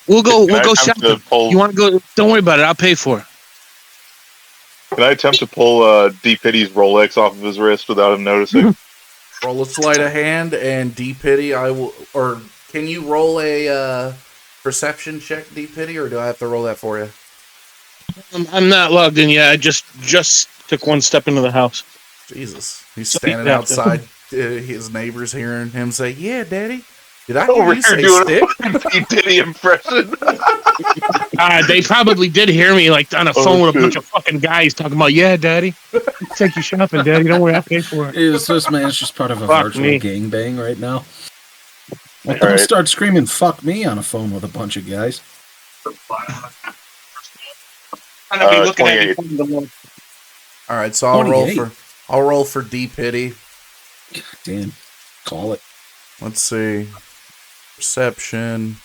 We'll go Can I attempt to shopping. pull- You want to go? Don't worry about it. I'll pay for it. Can I attempt to pull D-Pity's Rolex off of his wrist without him noticing? Roll a sleight of hand, and D-Pity, or can you roll a perception check, D-Pity, or do I have to roll that for you? I'm not logged in yet. I just took one step into the house. Jesus. He's standing outside. His neighbors hearing him say, "Yeah, Daddy. Did I hear Over you here say doing stick?" a D-Pity impression. They probably did hear me like on a phone with a shit. bunch of fucking guys talking about, "Yeah, Daddy, take you shopping, Daddy. Don't worry, I'll pay for it." This man's just part of a Fuck virtual me. gangbang right now. Like, All don't right. start screaming "fuck me" on a phone with a bunch of guys. I'm gonna be looking at 28. you from the wall. All right, so I'll roll 28. I'll roll for D pity. Damn. Call it. Let's see. Perception.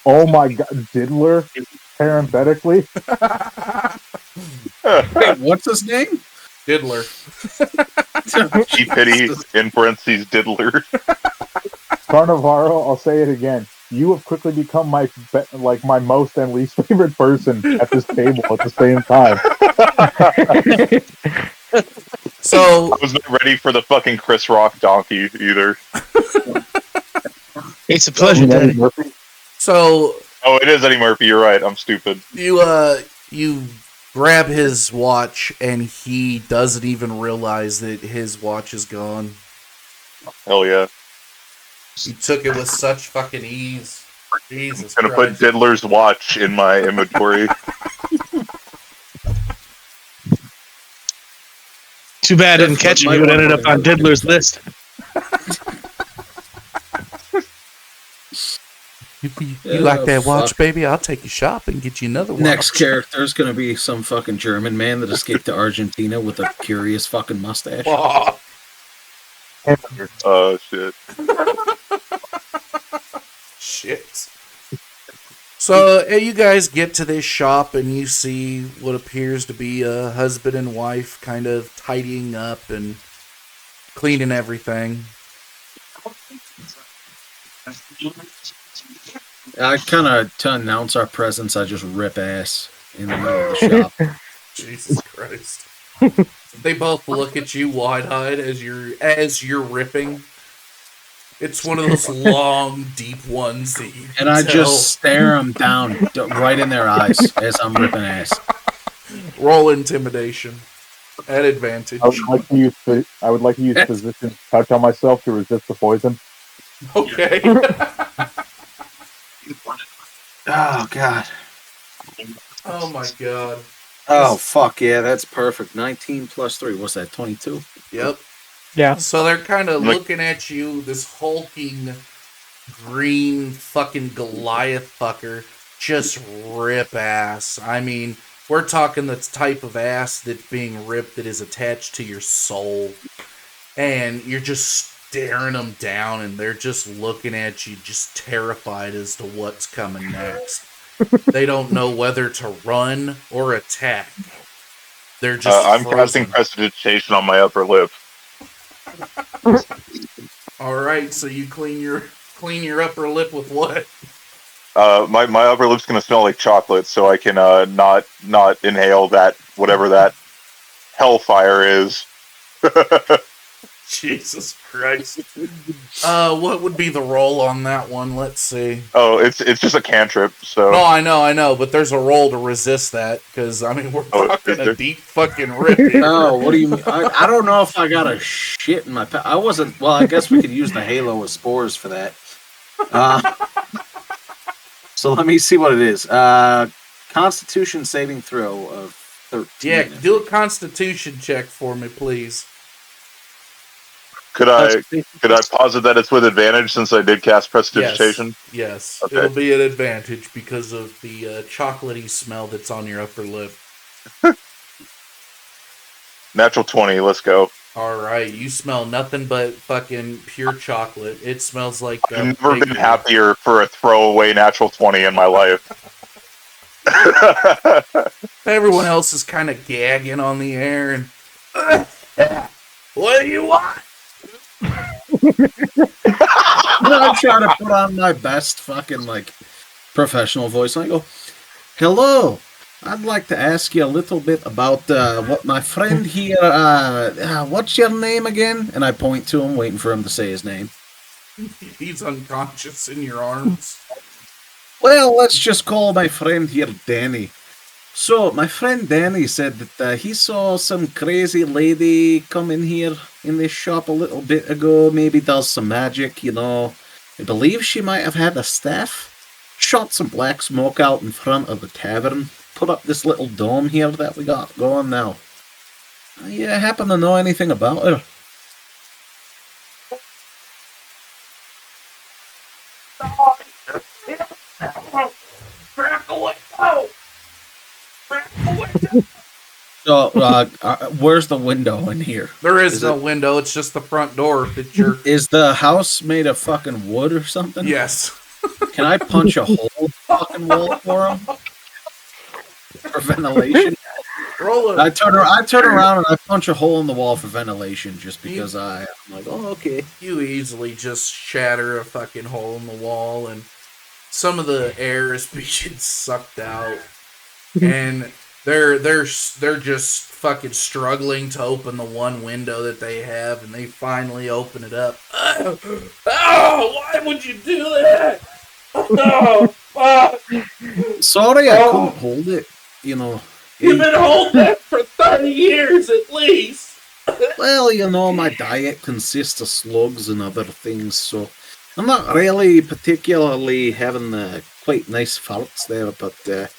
Oh my god, Diddler, parenthetically. Wait, what's his name? Diddler. Cheap pity in parentheses diddler. Carnivaro, I'll say it again. You have quickly become my most and least favorite person at this table at the same time. So I wasn't ready for the fucking Chris Rock donkey either. It's a pleasure, Eddie Daddy. Murphy. so Oh, it is Eddie Murphy. You're right. I'm stupid. you grab his watch and he doesn't even realize that his watch is gone. Hell yeah. You took it with such fucking ease. Jesus I'm gonna put Christ. Diddler's watch in my inventory. Too bad I didn't That's catch him. what He would my have ended up one on Diddler's list. You like Oh, that watch, fuck. baby? I'll take you shopping and get you another watch. Next character is going to be some fucking German man that escaped to Argentina with a curious fucking mustache. Aw. Oh shit. Shit. So you guys get to this shop and you see what appears to be a husband and wife kind of tidying up and cleaning everything. I kind of, to announce our presence, I just rip ass in the middle of the shop. Jesus Christ. They both look at you wide-eyed as you're ripping. It's one of those long, deep ones that you And I tell. just stare them down right in their eyes as I'm ripping ass. Roll intimidation at advantage. I would like to use physician's touch on myself to resist the poison. Okay. Oh, God. Oh my god. Oh, fuck, yeah, that's perfect. 19 plus 3, what's that, 22? Yep. Yeah. So they're kind of Like- looking at you, this hulking, green fucking Goliath fucker, just rip ass. I mean, we're talking the type of ass that's being ripped that is attached to your soul. And you're just staring them down, and they're just looking at you, just terrified as to what's coming next. They don't know whether to run or attack. They're just I'm frozen. casting prestidigitation on my upper lip. All right, so you clean your upper lip with what? My upper lip's gonna smell like chocolate, so I can not inhale that whatever that hellfire is. Jesus Christ. What would be the roll on that one? Let's see. Oh, it's just a cantrip. So No, I know, but there's a roll to resist that, because, I mean, we're Oh, talking is there? a deep fucking rip here. No, what do you mean? I don't know if I got a shit in my... I wasn't... Well, I guess we could use the Halo of Spores for that. So let me see what it is. Constitution saving throw of 13. Yeah, do a constitution check for me, please. could I posit that it's with advantage since I did cast prestidigitation? Yes. Okay. It'll be an advantage because of the chocolatey smell that's on your upper lip. Natural 20. Let's go. All right, you smell nothing but fucking pure chocolate. It smells like. I've never been bakery. happier for a throwaway natural 20 in my life. Everyone else is kind of gagging on the air and. What do you want? I'm trying to put on my best fucking, like, professional voice. And I go, hello. I'd like to ask you a little bit about what my friend here, what's your name again? And I point to him, waiting for him to say his name. He's unconscious in your arms. Well, let's just call my friend here Danny. So, my friend Danny said that he saw some crazy lady come in here in this shop a little bit ago, maybe does some magic, you know. I believe she might have had a staff, shot some black smoke out in front of the tavern, put up this little dome here that we got going now. You happen to know anything about her? So, where's the window in here? There is Is no it- window. It's just the front door that you're. Is the house made of fucking wood or something? Yes. Can I punch a hole in the fucking wall for him? For ventilation? Roll I it. turn around and I punch a hole in the wall for ventilation just because I'm like, oh, okay. You easily just shatter a fucking hole in the wall, and some of the air is being sucked out, and they're just fucking struggling to open the one window that they have, and they finally open it up. Oh, why would you do that? Oh, fuck. Sorry, I couldn't hold it. You know. You've been holding that for 30 years at least. Well, you know, my diet consists of slugs and other things, so I'm not really particularly having quite nice farts there. But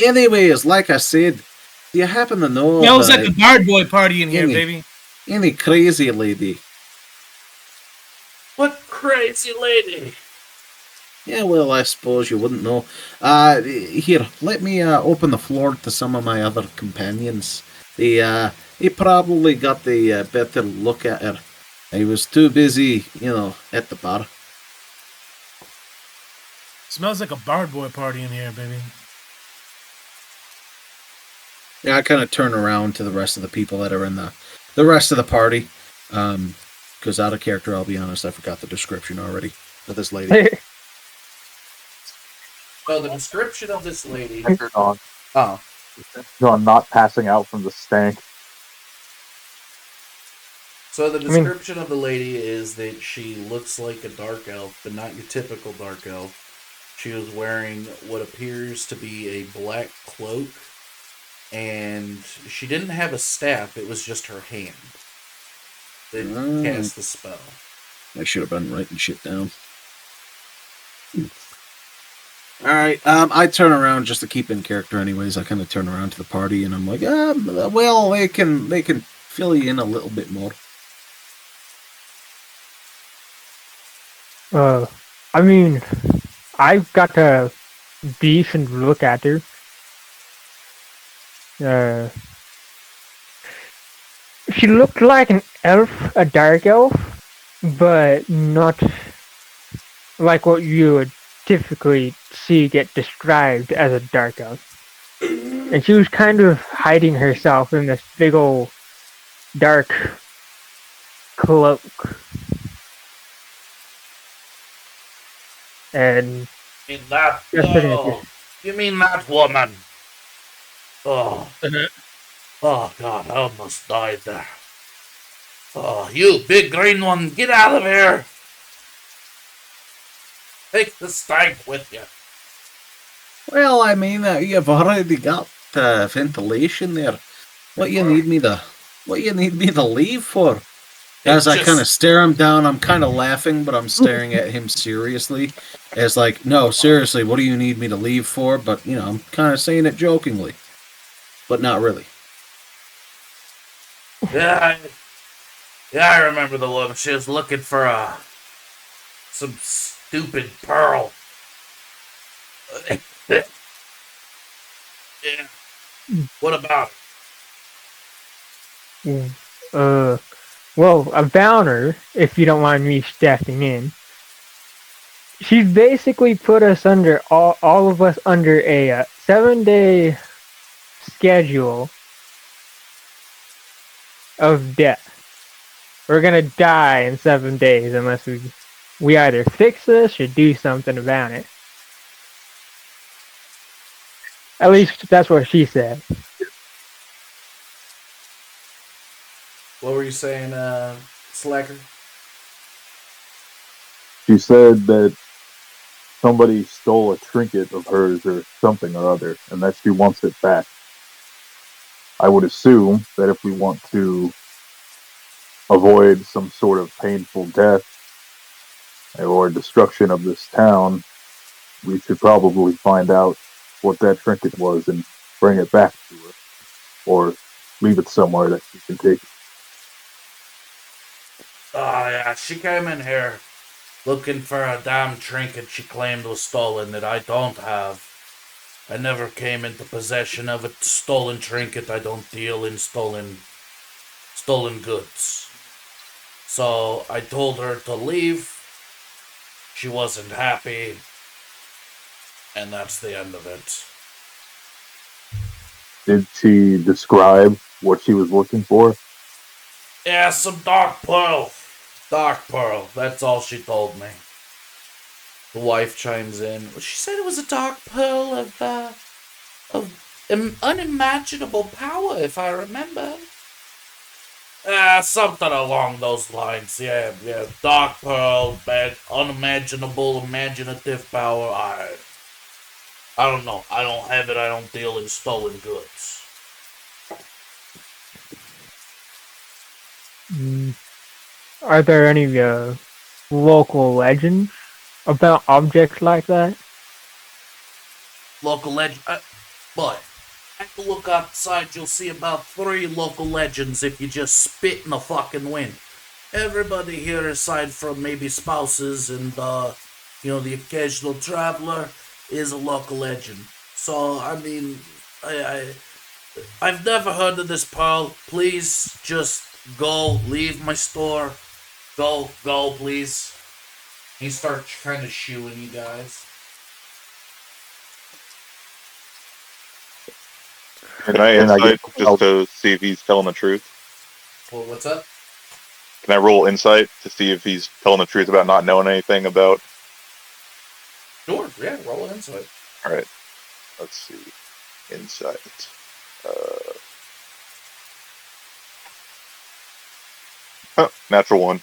anyways, like I said, do you happen to know Yeah, it was like a guard boy party in here, any- baby. any crazy lady? What crazy lady? Yeah, well, I suppose you wouldn't know. Here, let me open the floor to some of my other companions. He probably got the better look at her. He was too busy, you know, at the bar. Smells like a guard boy party in here, baby. Yeah, I kind of turn around to the rest of the people that are in the rest of the party. Because out of character, I'll be honest, I forgot the description already of this lady. Well, the description of this lady. On, Oh, on not passing out from the stank. so the I mean- description of the lady is that she looks like a dark elf, but not your typical dark elf. She was wearing what appears to be a black cloak, and she didn't have a staff. It was just her hand that cast the spell. I should have been writing shit down. All right, I turn around just to keep in character. Anyways, I kind of turn around to the party, and I'm like, well, they can fill you in a little bit more. I mean, I've got a decent look at her. She looked like an elf, a dark elf, but not like what you would typically see get described as a dark elf. And she was kind of hiding herself in this big old dark cloak. And You mean that? Just pretty Oh, much. you mean that woman? Oh, oh God! I almost died there. Oh, you big green one, get out of here! Take the stank with you. Well, I mean, you've already got ventilation there. What you need me to leave for? As I kind of stare him down, I'm kind of laughing, but I'm staring at him seriously. As like, no, seriously, what do you need me to leave for? But, you know, I'm kind of saying it jokingly. But not really. Yeah, I remember the woman. She was looking for some stupid pearl. Yeah. What about it? Well, about her, if you don't mind me stepping in, she's basically put us under, all of us under a 7-day schedule of death. We're gonna die in 7 days unless we either fix this or do something about it. At least that's what she said. What were you saying, Slacker? She said that somebody stole a trinket of hers or something or other, and that she wants it back. I would assume that if we want to avoid some sort of painful death or destruction of this town, we should probably find out what that trinket was and bring it back to her, or leave it somewhere that she can take it. Oh, yeah, she came in here looking for a damn trinket she claimed was stolen that I don't have. I never came into possession of a stolen trinket. I don't deal in stolen goods. So I told her to leave. She wasn't happy. And that's the end of it. Did she describe what she was looking for? Yeah, some dark pearl. Dark pearl. That's all she told me. The wife chimes in. She said it was a dark pearl of unimaginable power, if I remember. Something along those lines. Yeah. Dark pearl, bad, unimaginable, imaginative power. I don't know. I don't have it. I don't deal in stolen goods. Are there any local legends about objects like that? Local legend. But take a look outside. You'll see about 3 local legends if you just spit in the fucking wind. Everybody here, aside from maybe spouses and the occasional traveler, is a local legend. So I mean, I've never heard of this pearl. Please just go, leave my store. Go, please. He starts kind of shooing you guys. Can I insight just to see if he's telling the truth? Well, what's up? Can I roll insight to see if he's telling the truth about not knowing anything about? Sure, yeah, roll an insight. All right. Let's see. Insight. Natural 1.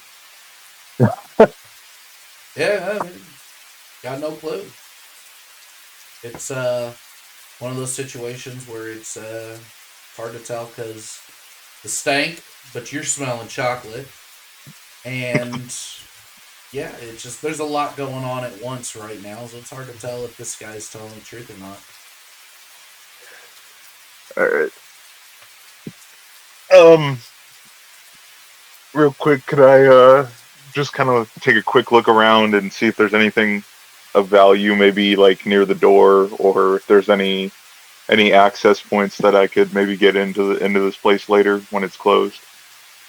Yeah, I mean, got no clue. It's one of those situations where it's hard to tell because the stank, but you're smelling chocolate, and yeah, it's just there's a lot going on at once right now, so it's hard to tell if this guy's telling the truth or not. All right. Real quick, could I just kind of take a quick look around and see if there's anything of value, maybe like near the door, or if there's any access points that I could maybe get into this place later when it's closed?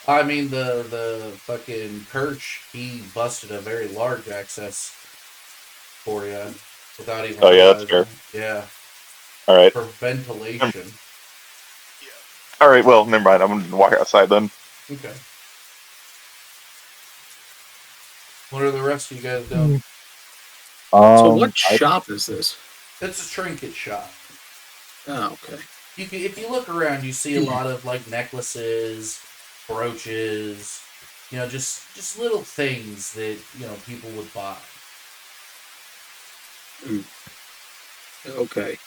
I mean, the fucking Kirch, he busted a very large access for you without even. Oh yeah, that's fair. Yeah. All right. For ventilation. All right. Well, never mind. I'm gonna walk outside then. Okay. What are the rest of you guys doing? So what shop is this? It's a trinket shop. Oh, okay. If you look around, you see a lot of like necklaces, brooches, just little things that people would buy. Okay.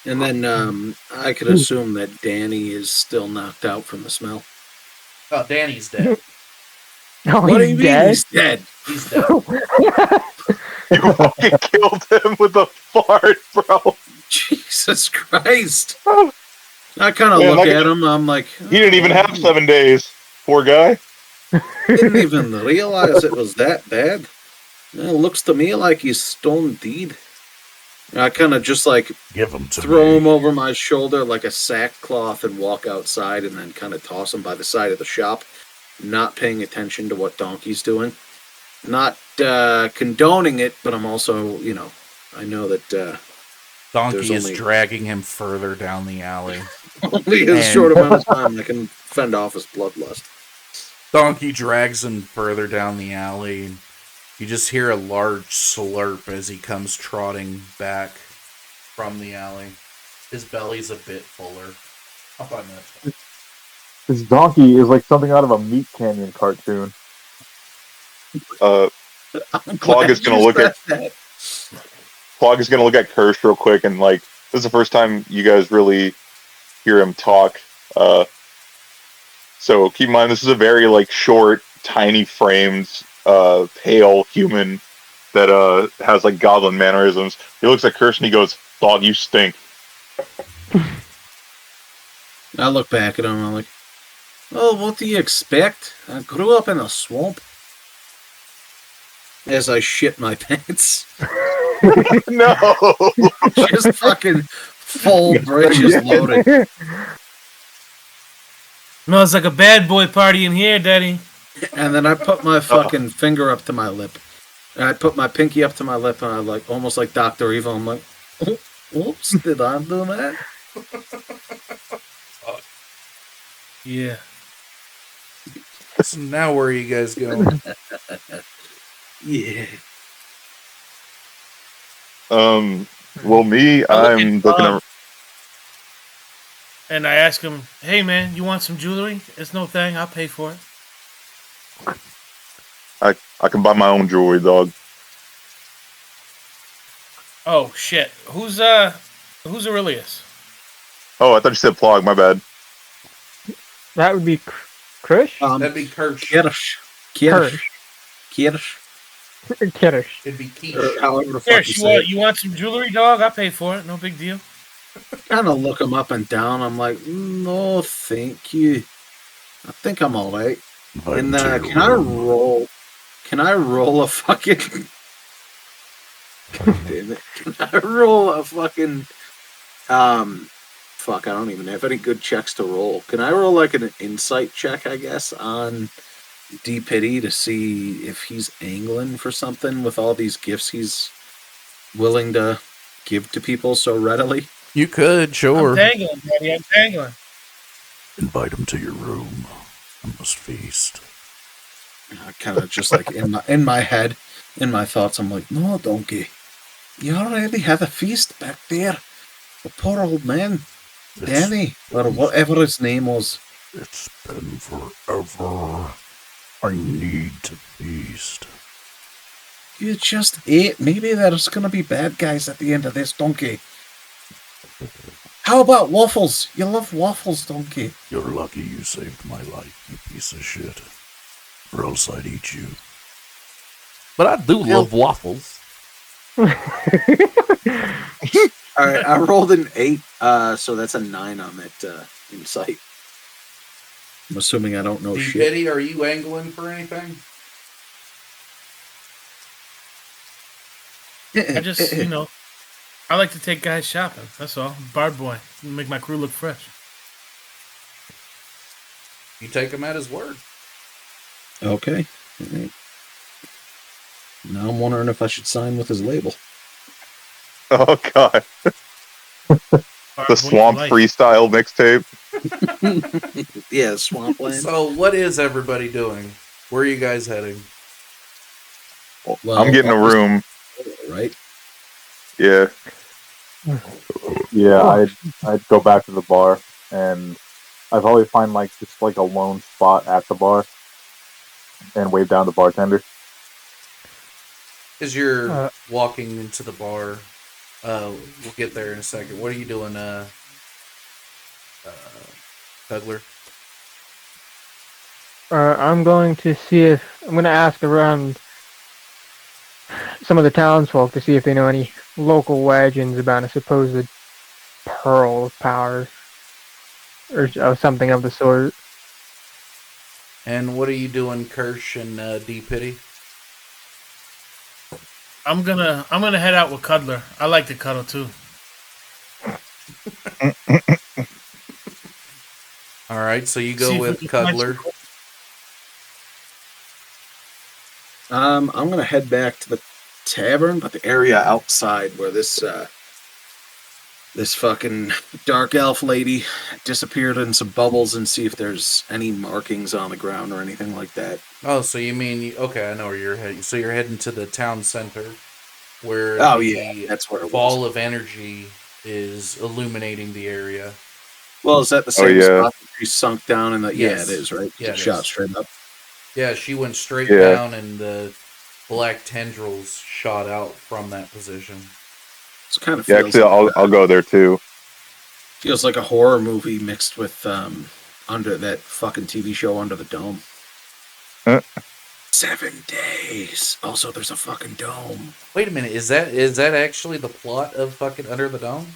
And then I could assume that Danny is still knocked out from the smell. Oh, Danny's dead. No, What do you he's mean dead. he's dead? He's dead. You fucking killed him with a fart, bro. Jesus Christ. I kind of look at him. I'm like, he didn't even have 7 days. Poor guy. Didn't even realize it was that bad. It looks to me like he's stone dead. I kind of just like give him to throw him over my shoulder like a sackcloth and walk outside and then kind of toss him by the side of the shop, not paying attention to what Donkey's doing. Not condoning it, but I'm also, I know that Donkey is dragging him further down the alley. Only a short amount of time that can fend off his bloodlust. Donkey drags him further down the alley. You just hear a large slurp as he comes trotting back from the alley. His belly's a bit fuller. How about that? This donkey is like something out of a Meat Canyon cartoon. Clog is gonna look at Kirsch real quick, and like this is the first time you guys really hear him talk. So keep in mind this is a very like short, tiny framed, pale human that has like goblin mannerisms. He looks at Kirsch and he goes, "Dog, you stink." I look back at him. I'm like, "Oh, what do you expect? I grew up in a swamp." As I shit my pants. No. Just fucking full britches Yeah. loaded. Smells like a bad boy party in here, Daddy. And then I put my fucking finger up to my lip. And I put my pinky up to my lip, and I like almost like Dr. Evil. I'm like, oops, did I do that? Yeah. So now where are you guys going? Yeah. Well, me, I'm looking at. And I ask him, hey, man, you want some jewelry? It's no thing. I'll pay for it. I can buy my own jewelry, dog. Oh, shit. Who's Aurelius? Oh, I thought you said Plog. My bad. That would be Krish? That'd be Kirsch. Kirsch. Kiddish. It'd be Quiche. Or however the Here, fuck you say it. you want some jewelry, dog? I'll pay for it. No big deal. Kind of look him up and down. I'm like, no, thank you. I think I'm all right. And can I roll? Can I roll a fucking? God damn it! Can I roll a fucking? Fuck! I don't even have any good checks to roll. Can I roll like an insight check? I guess on D.P.T to see if he's angling for something with all these gifts he's willing to give to people so readily. You could, sure. I'm tangling, Daddy. I'm tangling. Invite him to your room. I must feast. I kind of just like in my head, in my thoughts, I'm like, no, donkey, you already had a feast back there. The poor old man, Danny, or whatever his name was. It's been forever. I need to feast. You just ate. Maybe there's gonna be bad guys at the end of this, donkey. How about waffles? You love waffles, donkey. You're lucky you saved my life, you piece of shit. Or else I'd eat you. But I do love waffles. All right, I rolled an 8, so that's a 9 on that insight. I'm assuming I don't know shit. D.P.T, are you angling for anything? I just, I like to take guys shopping. That's all. Bar boy. Make my crew look fresh. You take him at his word. Okay. All right. Now I'm wondering if I should sign with his label. Oh God, Bar the boy Swamp for life. Freestyle mixtape. Yeah, Swampland. So, what is everybody doing? Where are you guys heading? Well, I'm getting a room. right? Yeah. Yeah, I'd go back to the bar, and I'd probably find like just like a lone spot at the bar, and wave down the bartender. As you're walking into the bar, we'll get there in a second. What are you doing, Cuddler? I'm going to I'm going to ask around some of the townsfolk to see if they know any local legends about a supposed pearl of power or something of the sort. And what are you doing, Kirsch and D.P.T? I'm gonna head out with Cuddler. I like to cuddle too. All right, so you See go if we with can find Cuddler. I'm gonna head back to the tavern, but the area outside where this fucking dark elf lady disappeared in some bubbles, and see if there's any markings on the ground or anything like that. Oh, so you mean okay? I know where you're heading. So you're heading to the town center, where That's where it ball was. of energy is illuminating the area. Well, is that the same yeah. spot that she sunk down in the? Yes. Yeah, it is, right? Yeah, She it shot is. straight up. Yeah, she went straight Yeah. down, and the black tendrils shot out from that position. It's kind of Yeah, actually, I'll go there too. feels like a horror movie mixed with under that fucking TV show Under the Dome. Huh? 7 days. Also, there's a fucking dome. Wait a minute, is that actually the plot of fucking Under the Dome?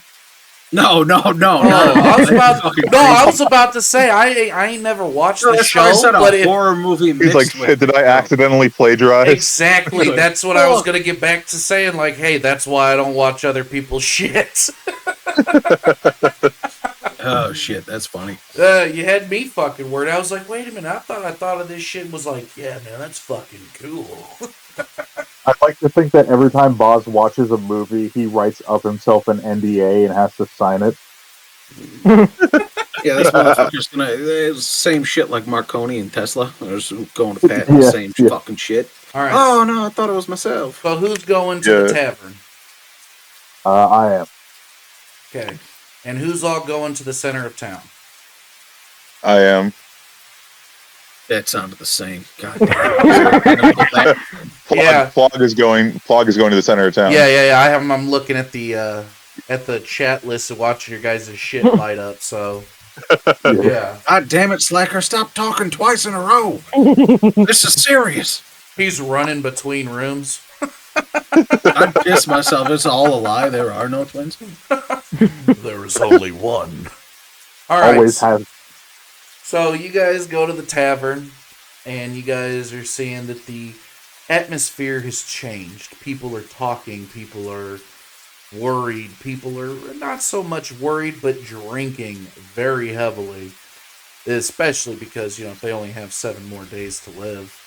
No. Oh, I was about to say I ain't never watched the show, I said but a horror movie He's mixed like, with shit, did I it. accidentally plagiarize? exactly that's what I was gonna get back to saying. Like, hey, that's why I don't watch other people's shit. Oh shit, that's funny. You had me fucking worried. I was like, wait a minute, I thought of this shit and was like, yeah, man, that's fucking cool. I'd like to think that every time Boz watches a movie, he writes up himself an NDA and has to sign it. Yeah, this motherfucker's gonna same shit like Marconi and Tesla. They're just going to patent the same fucking shit. All right. Oh no, I thought it was myself. So who's going to the tavern? I am. Okay. And who's all going to the center of town? I am. That sounded the same. God damn. Yeah. Plog is going to the center of town. Yeah. I'm looking at the chat list and watching your guys' shit light up. So yeah. God damn it, Slacker! Stop talking twice in a row. This is serious. He's running between rooms. I'd piss myself. It's all a lie. There are no twins. There is only one. All right. Always has. So you guys go to the tavern, and you guys are seeing that the atmosphere has changed. People are talking. People are worried. People are not so much worried, but drinking very heavily. Especially because, if they only have 7 more days to live.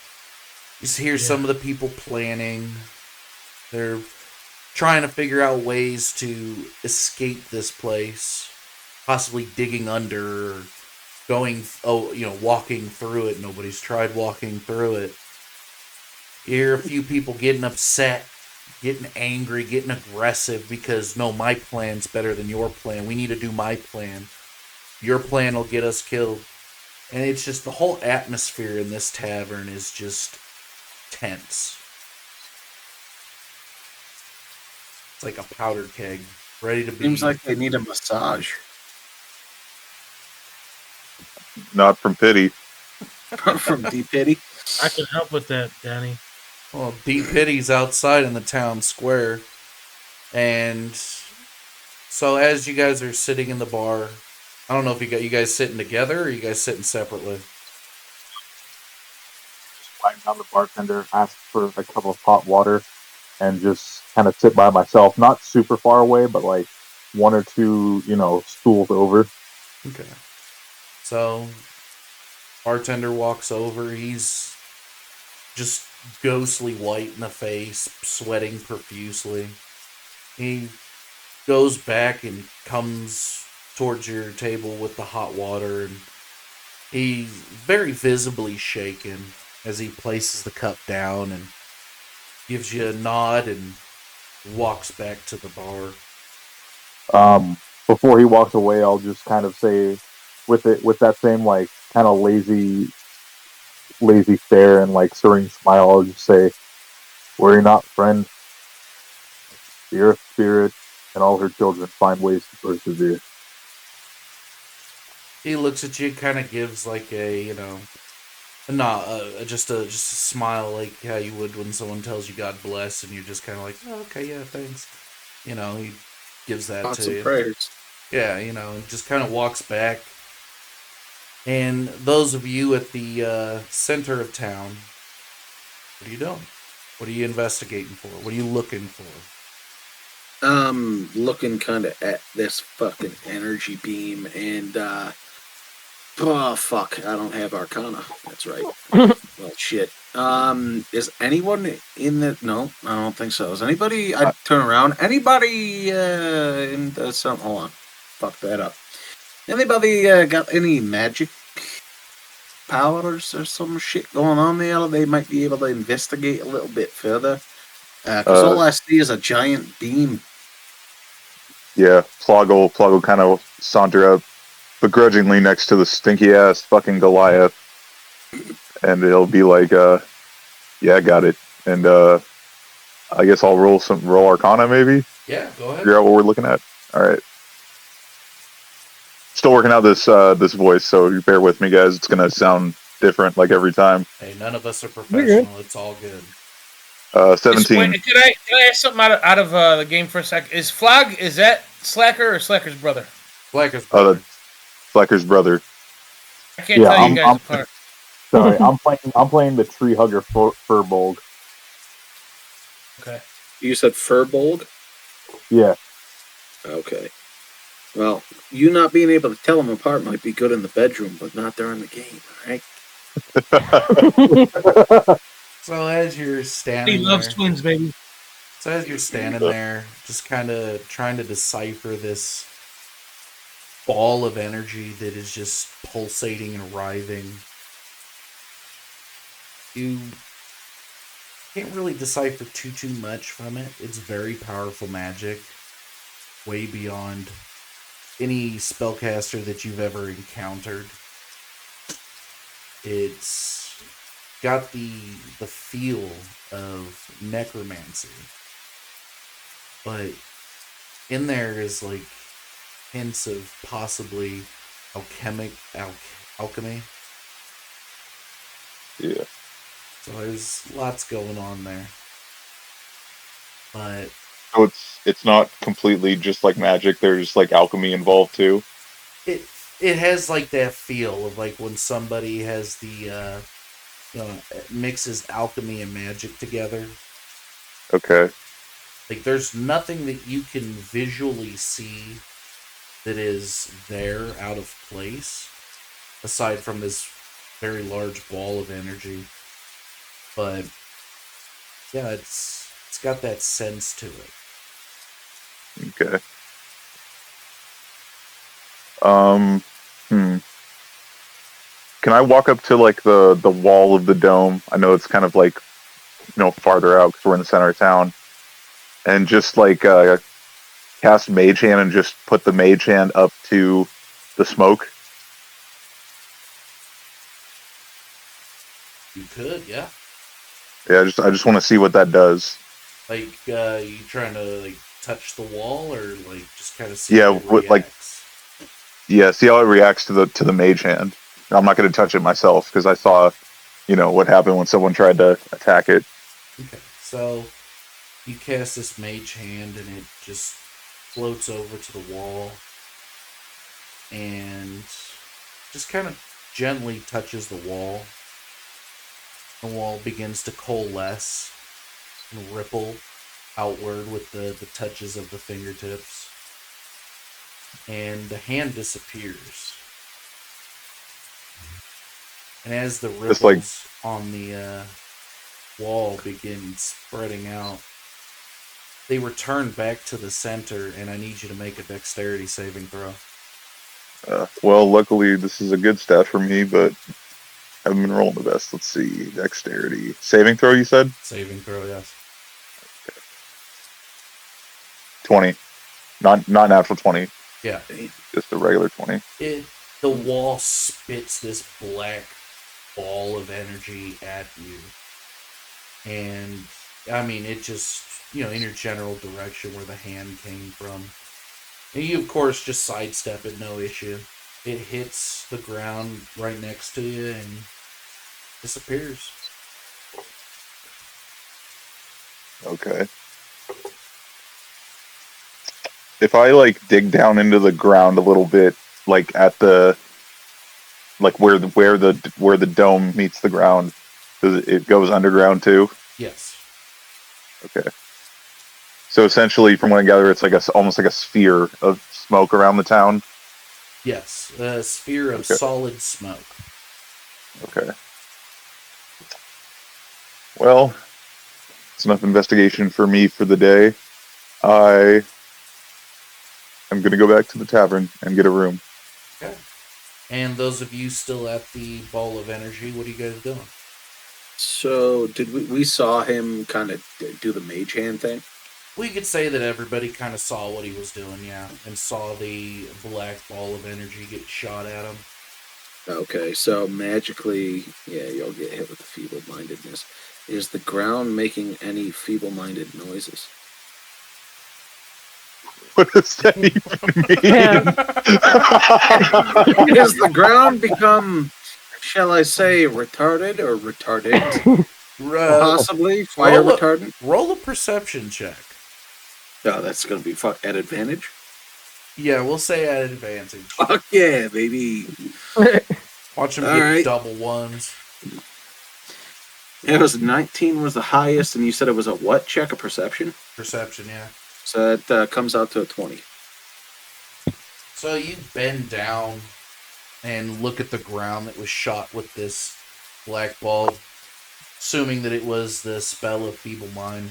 You hear some of the people planning. They're trying to figure out ways to escape this place. Possibly digging under, or walking through it. Nobody's tried walking through it. You hear a few people getting upset, getting angry, getting aggressive because, no, my plan's better than your plan. We need to do my plan. Your plan will get us killed. And it's just the whole atmosphere in this tavern is just tense. It's like a powder keg, ready to be... Seems like they need a massage. Not from pity. From Deep Pity. I can help with that, Danny. Well, Deep Pity's outside in the town square. And so as you guys are sitting in the bar, I don't know if you guys sitting together or you guys sitting separately. Right down the bartender, ask for a cup of hot water, and just kind of sit by myself. Not super far away, but like 1 or 2, stools over. Okay. So, bartender walks over. He's just ghostly white in the face, sweating profusely. He goes back and comes towards your table with the hot water, and he's very visibly shaken as he places the cup down and gives you a nod and walks back to the bar. Before he walks away, I'll just kind of say, with that same like kind of lazy stare and like serene smile, I'll just say, "Worry not, friend. The Earth Spirit and all her children find ways to persevere." He looks at you, kind of gives like a, just a smile, like how you would when someone tells you God bless, and you're just kind of like, oh, okay, yeah, thanks. He gives that Lots to of you. prayers. Yeah, and just kind of walks back. And those of you at the center of town, what are you doing? What are you investigating for? What are you looking for? Looking kind of at this fucking energy beam, and oh fuck, I don't have Arcana. That's right. Well, shit. Is anyone in the? No, I don't think so. Is anybody? I turn around. Anybody in the? Hold on. Fuck that up. Anybody got any magic powers or some shit going on there? They might be able to investigate a little bit further. Because all I see is a giant beam. Yeah, Plog will kind of saunter up begrudgingly next to the stinky ass fucking Goliath, and he'll be like, "Yeah, I got it." And I guess I'll roll Arcana, maybe. Yeah, go ahead. Figure out what we're looking at. All right. Still working out this voice, so you bear with me, guys. It's gonna sound different like every time. Hey, none of us are professional. It's all good. 17. Wait, can I ask something out of the game for a sec? Is Flag, is that Slacker or Slacker's brother? Slacker's Oh, brother. that's Slacker's brother. I can't Yeah, tell you guys apart. Sorry, I'm playing the Tree Hugger Furbolg. Okay. You said Furbolg? Yeah. Okay. Well, you not being able to tell them apart might be good in the bedroom, but not during the game, all right? So as you're He standing loves there, twins, baby. so as you're standing there, just kind of trying to decipher this ball of energy that is just pulsating and writhing, you can't really decipher too much from it. It's very powerful magic, way beyond any spellcaster that you've ever encountered. It's got the feel of necromancy, but in there is like hints of possibly alchemy. Yeah. So there's lots going on there. But So it's not completely just like magic. There's like alchemy involved too. it has like that feel of like when somebody has the mixes alchemy and magic together. Okay. Like there's nothing that you can visually see that is there out of place aside from this very large ball of energy. But yeah, it's got that sense to it. Okay. Can I walk up to like the wall of the dome? I know it's kind of like, farther out because we're in the center of town, and just like cast Mage Hand and just put the Mage Hand up to the smoke. You could, yeah. Yeah, I just want to see what that does. Like, you trying to like touch the wall or like just kind of see Yeah, how it reacts? See how it reacts to the Mage Hand. I'm not going to touch it myself because I saw, what happened when someone tried to attack it. Okay, so you cast this Mage Hand and it just floats over to the wall and just kind of gently touches the wall. The wall begins to coalesce and ripple outward with the touches of the fingertips. And the hand disappears. And as the ripples on the wall begin spreading out, they return back to the center, and I need you to make a dexterity saving throw. Well, luckily this is a good stat for me, but I haven't been rolling the best. Let's see. Dexterity. Saving throw, you said? Saving throw, yes. 20. Not natural 20. Yeah. Just a regular 20. The wall spits this black ball of energy at you. And, I mean, it just, in your general direction where the hand came from. And you, of course, just sidestep it, no issue. It hits the ground right next to you and disappears. Okay. If I dig down into the ground a little bit, at the where the dome meets the ground, it goes underground too? Yes. Okay. So essentially, from what I gather, it's almost like a sphere of smoke around the town. Yes, a sphere of solid smoke. Okay. Well, it's enough investigation for me for the day. I am going to go back to the tavern and get a room. Okay. And those of you still at the ball of energy, what are you guys doing? So, did we saw him kind of do the Mage Hand thing? We could say that everybody kind of saw what he was doing, yeah, and saw the black ball of energy get shot at him. Okay, so magically, you'll get hit with the feeble-mindedness. Is the ground making any feeble-minded noises? What does that even mean? Has the ground become, shall I say, retarded or retarded? Possibly fire roll a- retardant. Roll a perception check. Oh, that's gonna be at advantage. Yeah, we'll say at advantage. Fuck yeah, baby. Watch him All get right. double ones. It was 19 was the highest, and you said it was a what check? A perception? Perception, yeah. So that comes out to a 20. So you bend down and look at the ground that was shot with this black ball, assuming that it was the spell of Feeble Mind.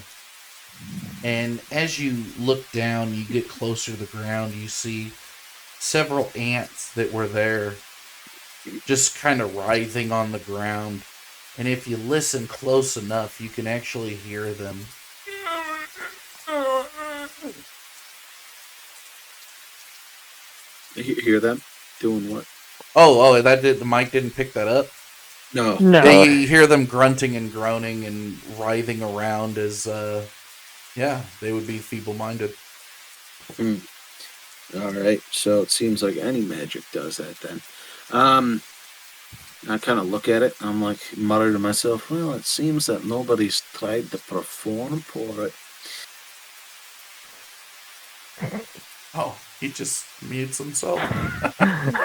And as you look down, you get closer to the ground, you see several ants that were there just kind of writhing on the ground. And if you listen close enough, you can actually hear them. You hear them doing what? Oh, the mic didn't pick that up? No. No. Yeah, you hear them grunting and groaning and writhing around as, they would be feeble-minded. All right. So it seems like any magic does that then. I kind of look at it. I'm like, mutter to myself, well, it seems that nobody's tried to perform for it. Oh, he just mutes himself.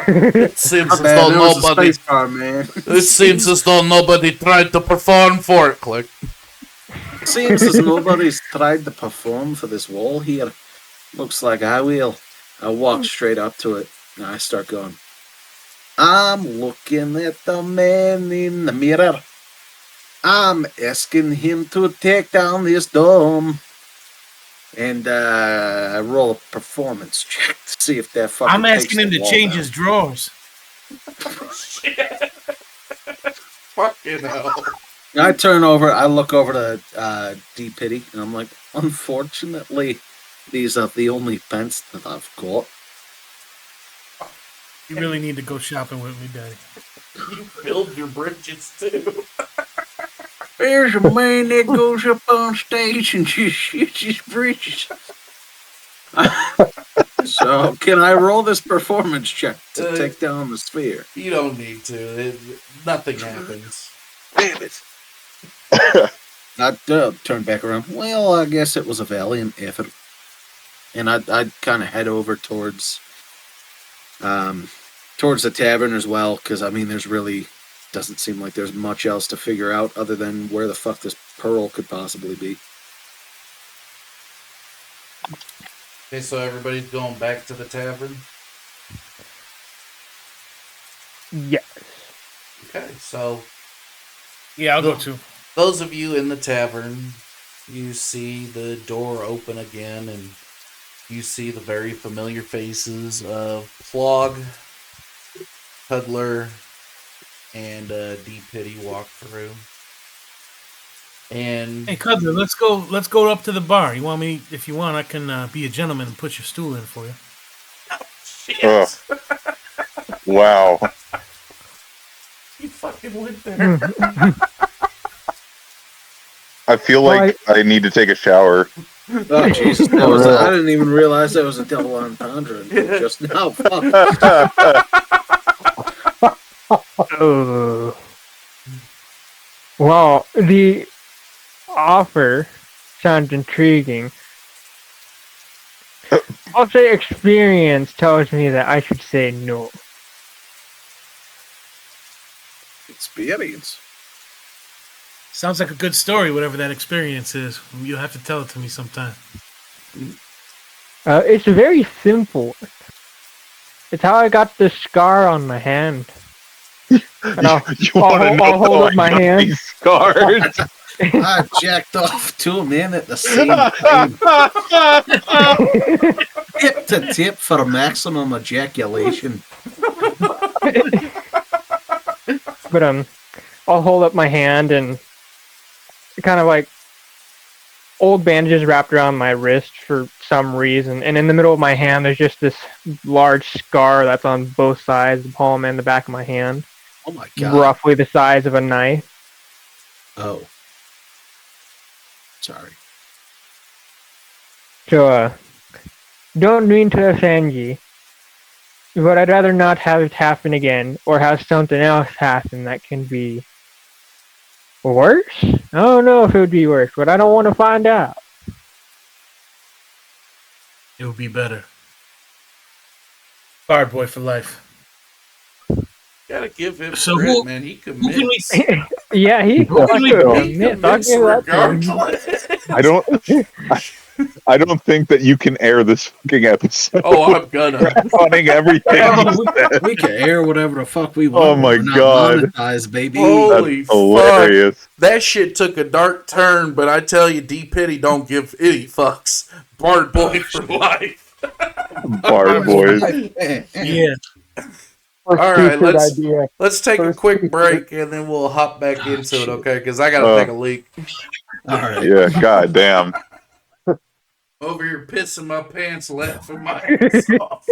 It seems as Man, though that was a nobody. space car, man. It seems as though nobody tried to perform for it. Click. Seems as nobody's tried to perform for this wall here. Looks like I will. I walk straight up to it, and I start going, I'm looking at the man in the mirror. I'm asking him to take down this dome. And I roll a performance check to see if that fucker I'm takes asking him the to wall change down. his drawers. Fucking hell. I turn over, I look over to D-Pity, and I'm like, unfortunately, these are the only pants that I've got. You really need to go shopping with me, Daddy. You filled your bridges too. There's a man that goes up on stage and just shoots his bridges. So, can I roll this performance check to take down the sphere? You don't need to. Nothing happens. Damn it. I turn back around. Well, I guess it was a valiant effort. And I'd kind of head over towards the tavern as well, because, I mean, there's really doesn't seem like there's much else to figure out other than where the fuck this pearl could possibly be. Okay, so everybody's going back to the tavern? Yes. Okay, so Yeah, I'll go too. those of you in the tavern, you see the door open again, and you see the very familiar faces of Plog, Cuddler, and D-Pity walk through. And Hey, Cuddler, let's go up to the bar. You want me? If you want, I can be a gentleman and put your stool in for you. shit, Wow. you fucking went there. I feel like I need to take a shower. Oh, Jesus. I didn't even realize that was a double entendre until just now. Fuck. Oh. Well, the offer sounds intriguing. I'll say experience tells me that I should say no. Experience. Sounds like a good story, whatever that experience is. You'll have to tell it to me sometime. It's very simple. It's how I got the scar on my hand. And I'll hold up my hand. Scars. I jacked off to a man at the same time. Tip to tip for maximum ejaculation. But I'll hold up my hand and kind of like old bandages wrapped around my wrist for some reason, and in the middle of my hand there's just this large scar that's on both sides, the palm and the back of my hand. Oh my god. Roughly the size of a knife. Oh. Sorry. So, don't mean to offend you, but I'd rather not have it happen again, or have something else happen that can be Worse? I don't know if it would be worse, but I don't want to find out. It would be better. Bard boy for life. Gotta give him So credit, who- man. He Who can we commits. see? Yeah, he Who can we fucking He commits. I'll commits give that to him. regardless. I don't think that you can air this fucking episode. Oh, I'm gonna. Running everything. Oh, we can air whatever the fuck we want. Oh my We're not God. monetized, baby. Holy That's hilarious. That shit took a dark turn, but I tell you, D. Pitty don't give any fucks. Bard boy for life. Bar boys. Yeah. First All right, t-shirt let's- idea. Let's take a First quick t-shirt. break and then we'll hop back into it, okay? Because I gotta take a leak. All right. Yeah, goddamn. Over here pissing my pants, laughing my ass off.